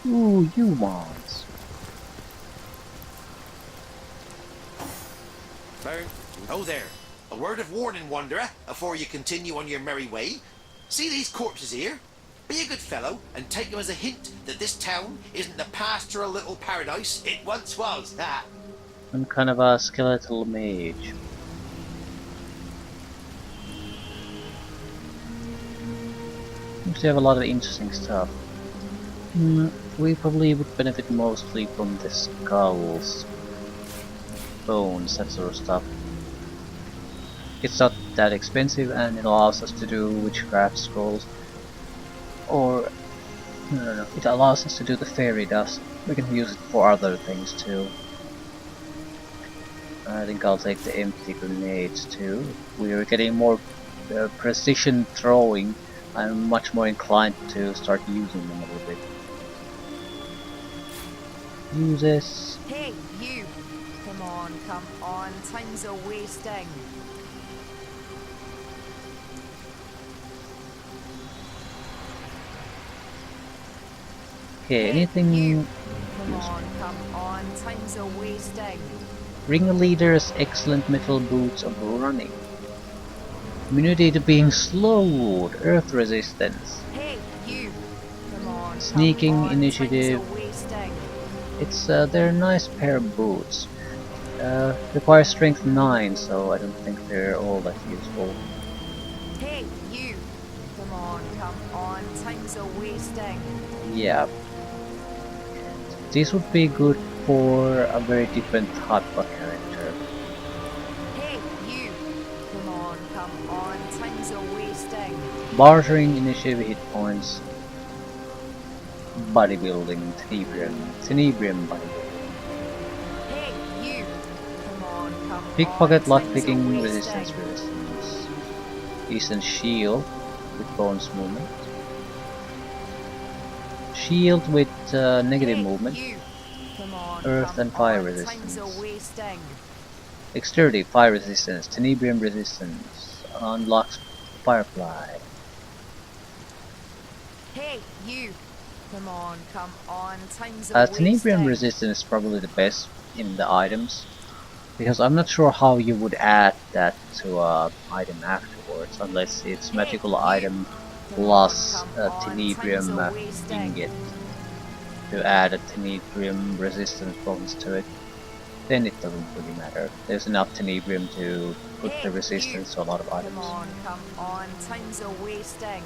Ooh, humans. Oh there. A word of warning, wanderer, afore you continue on your merry way. See these corpses here? Be a good fellow and take them as a hint that this town isn't the pastoral little paradise it once was. Ha! I'm kind of a skeletal mage. Seems to have a lot of interesting stuff. We probably would benefit mostly from the skulls, bones, that sort of stuff. It's not that expensive and it allows us to do witchcraft scrolls. Or, no, it allows us to do the fairy dust. We can use it for other things too. I think I'll take the empty grenades too. We are getting more precision throwing. I'm much more inclined to start using them a little bit. Use this. Hey, you! Come on, time's a wasting. Okay, anything Come on, come on, time's a wasting. ringleader's excellent metal boots of running. Immunity to being slowed, earth resistance, Hey, you! Come on, sneaking initiative. time's a wasting. It's they're a nice pair of boots. Require strength 9, so I don't think they're all that useful. Hey, you! Come on, time's a wasting. Yeah. This would be good for a very different type of character. Hey, you! Come on, time's a wasting. Bartering, initiative, hit points, bodybuilding, tenebrium bodybuilding. Hey, you! Come Pickpocket, on, lockpicking, time's a resistance, resistance. Decent shield with bonus movement. Shield with negative movement. Earth and fire resistance. Dexterity, fire resistance, tenebrium resistance. Unlocks firefly. Hey, you! Come on, time's a Tenebrium wasting. resistance is probably the best in the items, because I'm not sure how you would add that to a item afterwards, unless it's magical item plus a tenebrium ingot to add a tenebrium resistance bonus to it. Then it doesn't really matter. There's enough tenebrium to put the resistance to a lot of items. Come on, time's a wasting.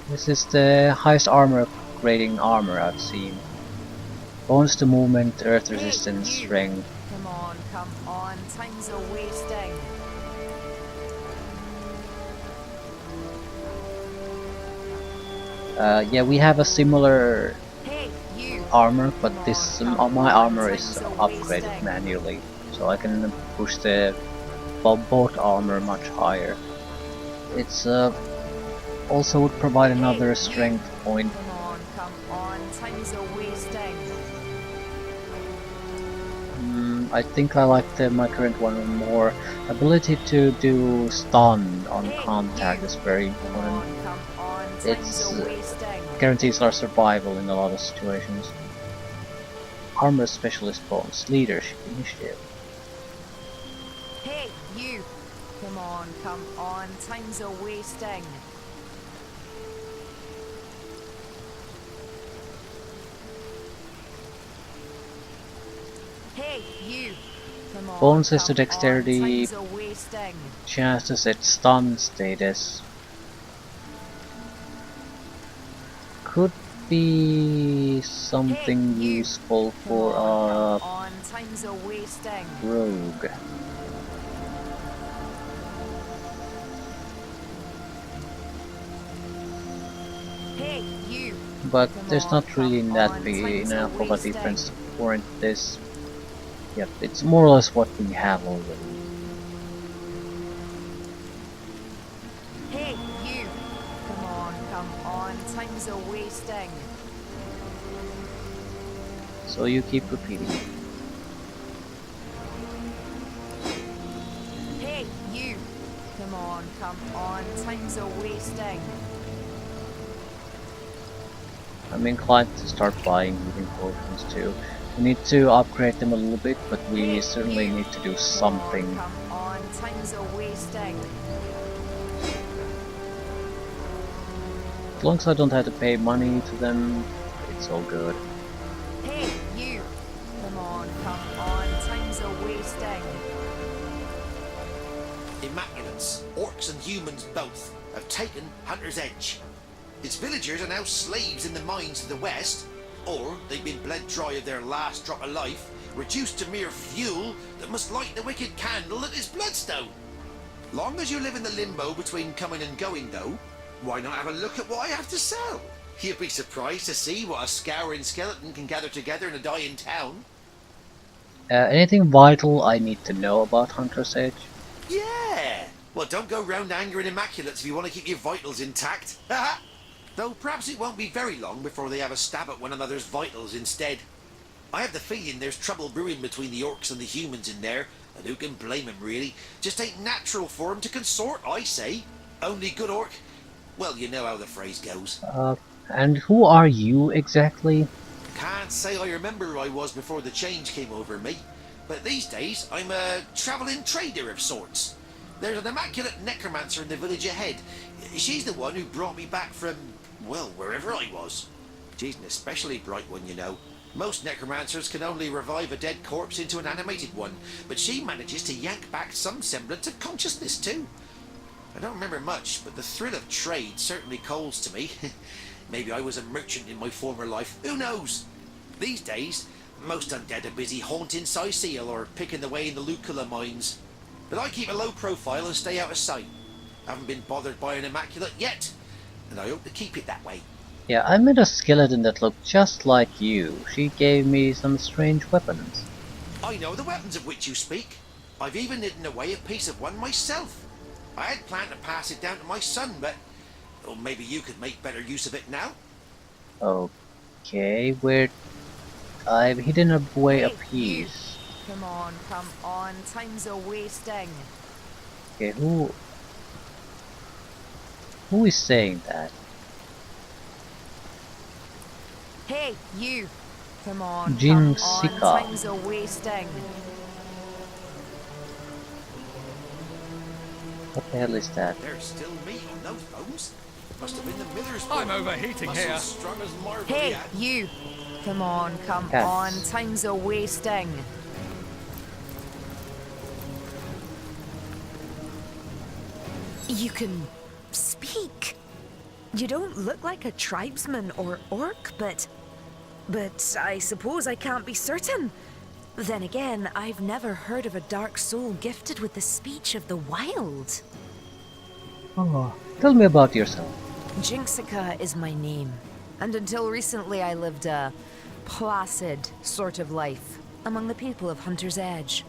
This is the highest armor grading armor I've seen. Bonus to movement, earth resistance, strength. Come on, time's a wasting. Yeah, we have a similar Hey, you! armor, but this my armor is upgraded manually, so I can push the both armor much higher. It's also would provide another strength point. Come on, time's a wasting. I think I like my current one more. Ability to do stun on contact is very important. It's guarantees our survival in a lot of situations. Armor specialist bonus, leadership, initiative. Hey, you! Come on, time's a wasting. Hey, you! Come on, Bonuses to dexterity, time's a wasting. chance to set stun status. Could be something useful for a time's a wasting. rogue. Hey, you! But there's not really that big enough of a difference to warrant this. Yep, it's more or less what we have already. Hey, you! Come on, time's a wasting. So you keep repeating. Hey, you! Come on, time's a wasting. I'm inclined to start buying healing potions too. We need to upgrade them a little bit, but we certainly need to do something. Come on, time's a wasting. As long as I don't have to pay money to them, it's all good. Hey, you! Come on, time's a wasting. Immaculates, orcs and humans both, have taken Hunter's Edge. Its villagers are now slaves in the mines to the west, or they've been bled dry of their last drop of life, reduced to mere fuel that must light the wicked candle that is Bloodstone. Long as you live in the limbo between coming and going, though, why not have a look at what I have to sell? You'd be surprised to see what a scouring skeleton can gather together in a dying town. Anything vital I need to know about Hunter's Edge? Yeah! Well, don't go round angering Immaculates if you want to keep your vitals intact. Though perhaps it won't be very long before they have a stab at one another's vitals instead. I have the feeling there's trouble brewing between the orcs and the humans in there, and who can blame 'em really? Just ain't natural for 'em to consort, I say. Only good orc... Well, you know how the phrase goes. And who are you exactly? Can't say I remember who I was before the change came over me, but these days I'm a travelling trader of sorts. There's an immaculate necromancer in the village ahead. She's the one who brought me back from, well, wherever I was. She's an especially bright one, you know. Most necromancers can only revive a dead corpse into an animated one, but she manages to yank back some semblance of consciousness too. I don't remember much, but the thrill of trade certainly calls to me. Maybe I was a merchant in my former life, who knows? These days, most undead are busy haunting Syceal or picking the way in the Lucula mines. But I keep a low profile and stay out of sight. Haven't been bothered by an immaculate yet, and I hope to keep it that way. Yeah, I met a skeleton that looked just like you. She gave me some strange weapons. I know the weapons of which you speak. I've even hidden away a piece of one myself. I had planned to pass it down to my son, but well, maybe you could make better use of it now. Okay, I've hidden away a piece. Come on, time's a wasting. Okay, who is saying that? Hey, you! Come on, Jinxika. time's a wasting. What the hell is that? There's still meat on those bones. Must have been the miller's I'm bone. overheating Muscles here. strong as marble. Hey, yeah. you! Come on, Yes. time's a wasting. You can speak. You don't look like a tribesman or orc, but I suppose I can't be certain. Then again, I've never heard of a dark soul gifted with the speech of the wild. Oh, tell me about yourself. Jinxika is my name, and until recently I lived a placid sort of life among the people of Hunter's Edge.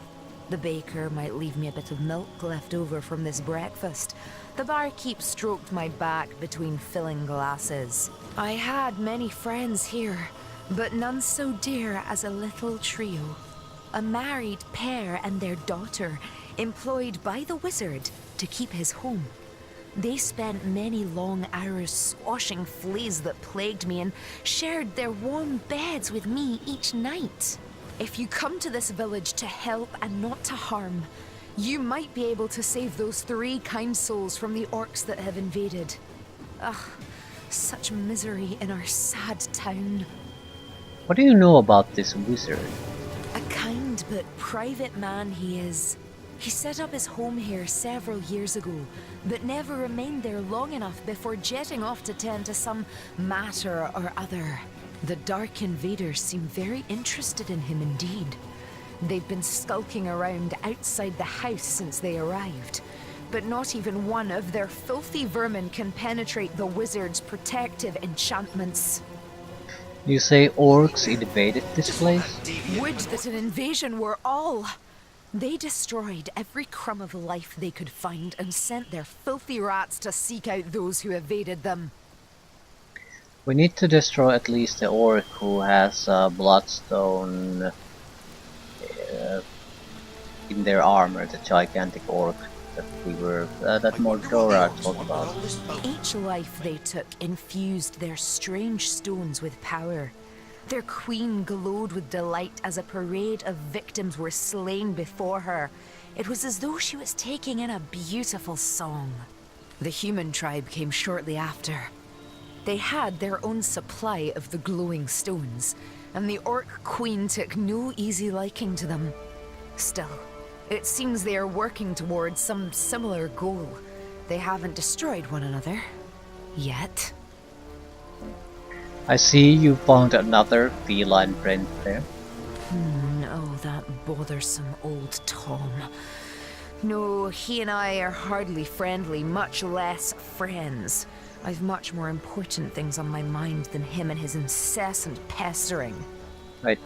The baker might leave me a bit of milk left over from this breakfast. The barkeep stroked my back between filling glasses. I had many friends here, but none so dear as a little trio. A married pair and their daughter, employed by the wizard to keep his home. They spent many long hours swashing fleas that plagued me and shared their warm beds with me each night. If you come to this village to help and not to harm, you might be able to save those 3 kind souls from the orcs that have invaded. Ugh, such misery in our sad town. What do you know about this wizard? A kind but private man he is. He set up his home here several years ago, but never remained there long enough before jetting off to tend to some matter or other. The Dark Invaders seem very interested in him indeed. They've been skulking around outside the house since they arrived, but not even one of their filthy vermin can penetrate the wizard's protective enchantments. You say orcs invaded this place? Would that an invasion were all! They destroyed every crumb of life they could find and sent their filthy rats to seek out those who evaded them. We need to destroy at least the orc who has bloodstone in their armor, the gigantic orc that Mordora talked about. Each life they took infused their strange stones with power. Their queen glowed with delight as a parade of victims were slain before her. It was as though she was taking in a beautiful song. The human tribe came shortly after. They had their own supply of the glowing stones, and the orc queen took no easy liking to them. Still, it seems they are working towards some similar goal. They haven't destroyed one another. Yet. I see you found another feline friend there. No, that bothersome old Tom. No, he and I are hardly friendly, much less friends. I've much more important things on my mind than him and his incessant pestering. Right.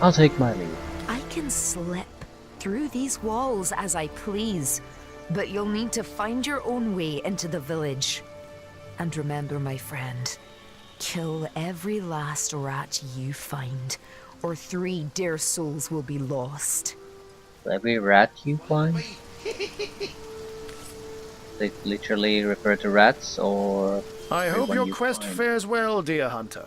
I'll take my leave. I can slip through these walls as I please, but you'll need to find your own way into the village. And remember, my friend, kill every last rat you find, or 3 dear souls will be lost. Every rat you find? They literally refer to rats, or I hope Everyone your you quest find. fares well, dear hunter.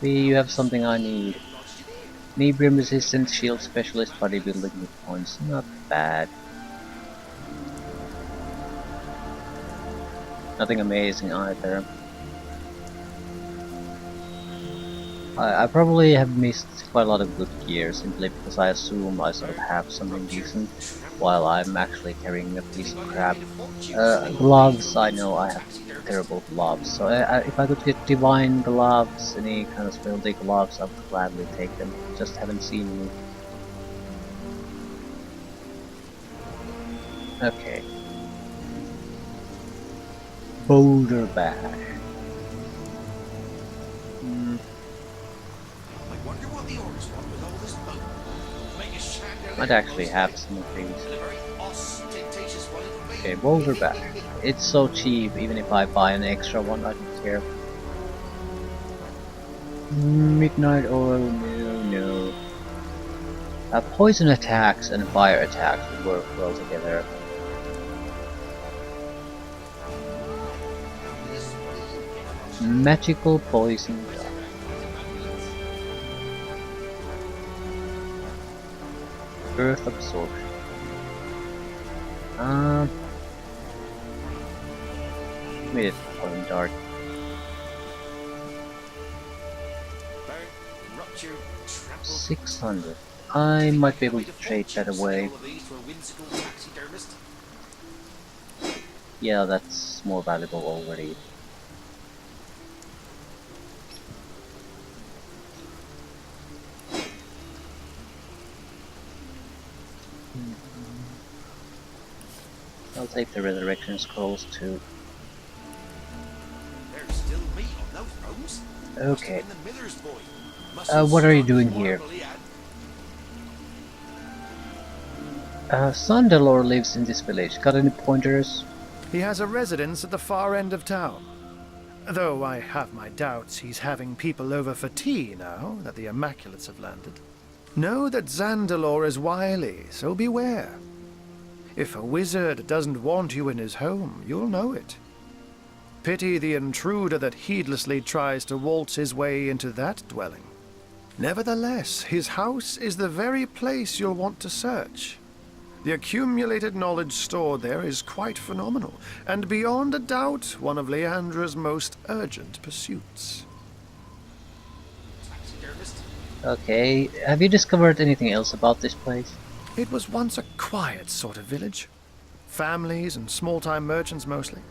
Maybe you have something I need. Inebrium resistant shield specialist bodybuilding with points. Not bad. Nothing amazing either. I probably have missed quite a lot of good gear simply because I assume I sort of have something decent while I'm actually carrying a piece of crap. Gloves, I know I have terrible gloves, so if I could get divine gloves, any kind of specialty gloves, I would gladly take them. Just haven't seen any. Okay. Boulder Bash. Might actually have some of these. Okay, Boulder Bash. It's so cheap, even if I buy an extra one, I don't care. Midnight Oil, no. Poison attacks and fire attacks would work well together. Magical poison dart. Earth absorption. Wait, poison dart. 600. I might be able to trade that away. Yeah, that's more valuable already. I'll take the resurrection scrolls too. Okay. What are you doing here? Sandelor lives in this village. Got any pointers? He has a residence at the far end of town. Though I have my doubts he's having people over for tea now that the Immaculates have landed. Know that Zandelor is wily, so beware. If a wizard doesn't want you in his home, you'll know it. Pity the intruder that heedlessly tries to waltz his way into that dwelling. Nevertheless, his house is the very place you'll want to search. The accumulated knowledge stored there is quite phenomenal, and beyond a doubt, one of Leandra's most urgent pursuits. Okay, have you discovered anything else about this place? It was once a quiet sort of village. Families and small-time merchants mostly.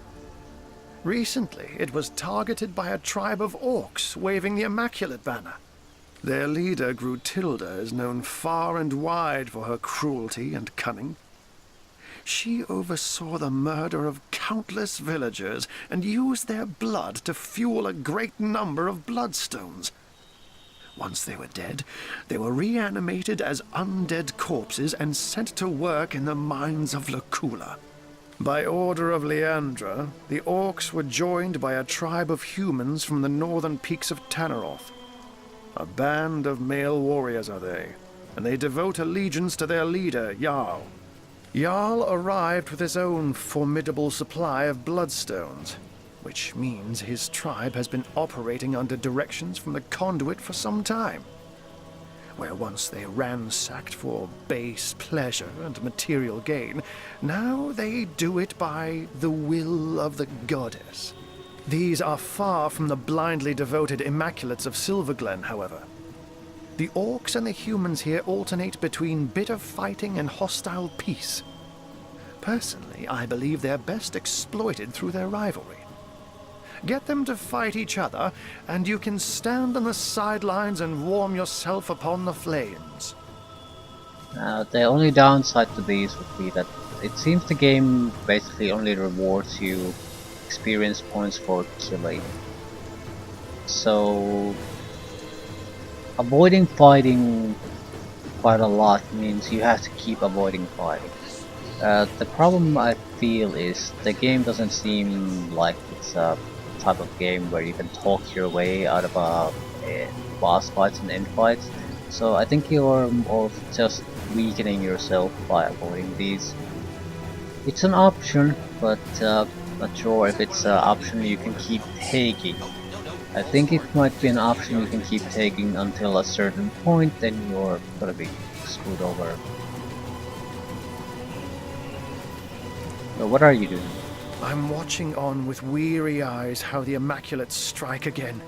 Recently, it was targeted by a tribe of orcs waving the Immaculate banner. Their leader, Grutilda, is known far and wide for her cruelty and cunning. She oversaw the murder of countless villagers and used their blood to fuel a great number of bloodstones. Once they were dead, they were reanimated as undead corpses and sent to work in the mines of Lacula. By order of Leandra, the orcs were joined by a tribe of humans from the northern peaks of Tanneroth. A band of male warriors are they, and they devote allegiance to their leader, Jarl. Jarl arrived with his own formidable supply of bloodstones, which means his tribe has been operating under directions from the conduit for some time. Where once they ransacked for base pleasure and material gain, now they do it by the will of the goddess. These are far from the blindly devoted Immaculates of Silverglen, however. The orcs and the humans here alternate between bitter fighting and hostile peace. Personally, I believe they're best exploited through their rivalry. Get them to fight each other, and you can stand on the sidelines and warm yourself upon the flames. The only downside to these would be that it seems the game basically only rewards you experience points for killing. So avoiding fighting quite a lot means you have to keep avoiding fighting. The problem I feel is the game doesn't seem like it's a type of game where you can talk your way out of boss fights and end fights. So I think you're more just weakening yourself by avoiding these. It's an option, but not sure if it's an option you can keep taking. I think it might be an option you can keep taking until a certain point, then you're gonna be screwed over. So what are you doing? I'm watching on with weary eyes how the Immaculates strike again.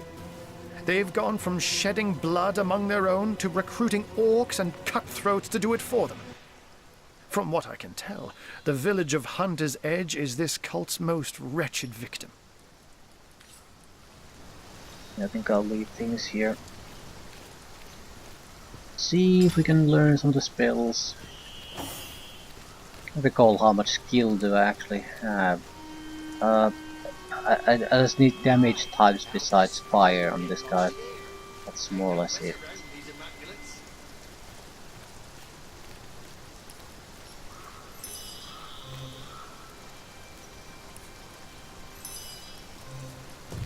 They've gone from shedding blood among their own to recruiting orcs and cutthroats to do it for them. From what I can tell, the village of Hunter's Edge is this cult's most wretched victim. I think I'll leave things here. See if we can learn some of the spells. I recall how much skill do I actually have. I just need damage types besides fire on this guy. That's more or less it.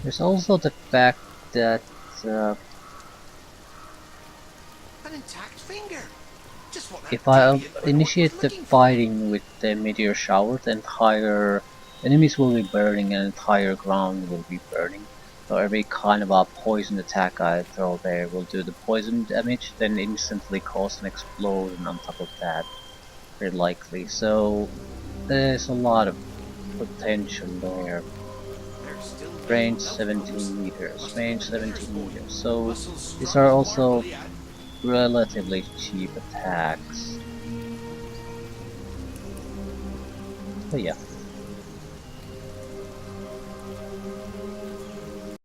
There's also the fact that An intact finger. Just what that if I idiot Bernard initiate was the looking for. fighting with the meteor shower, the entire enemies will be burning and entire ground will be burning. So every kind of a poison attack I throw there will do the poison damage, then instantly cause an explosion on top of that. Very likely. So there's a lot of potential there. Range 17 meters, range 17 meters. So these are also relatively cheap attacks. But yeah.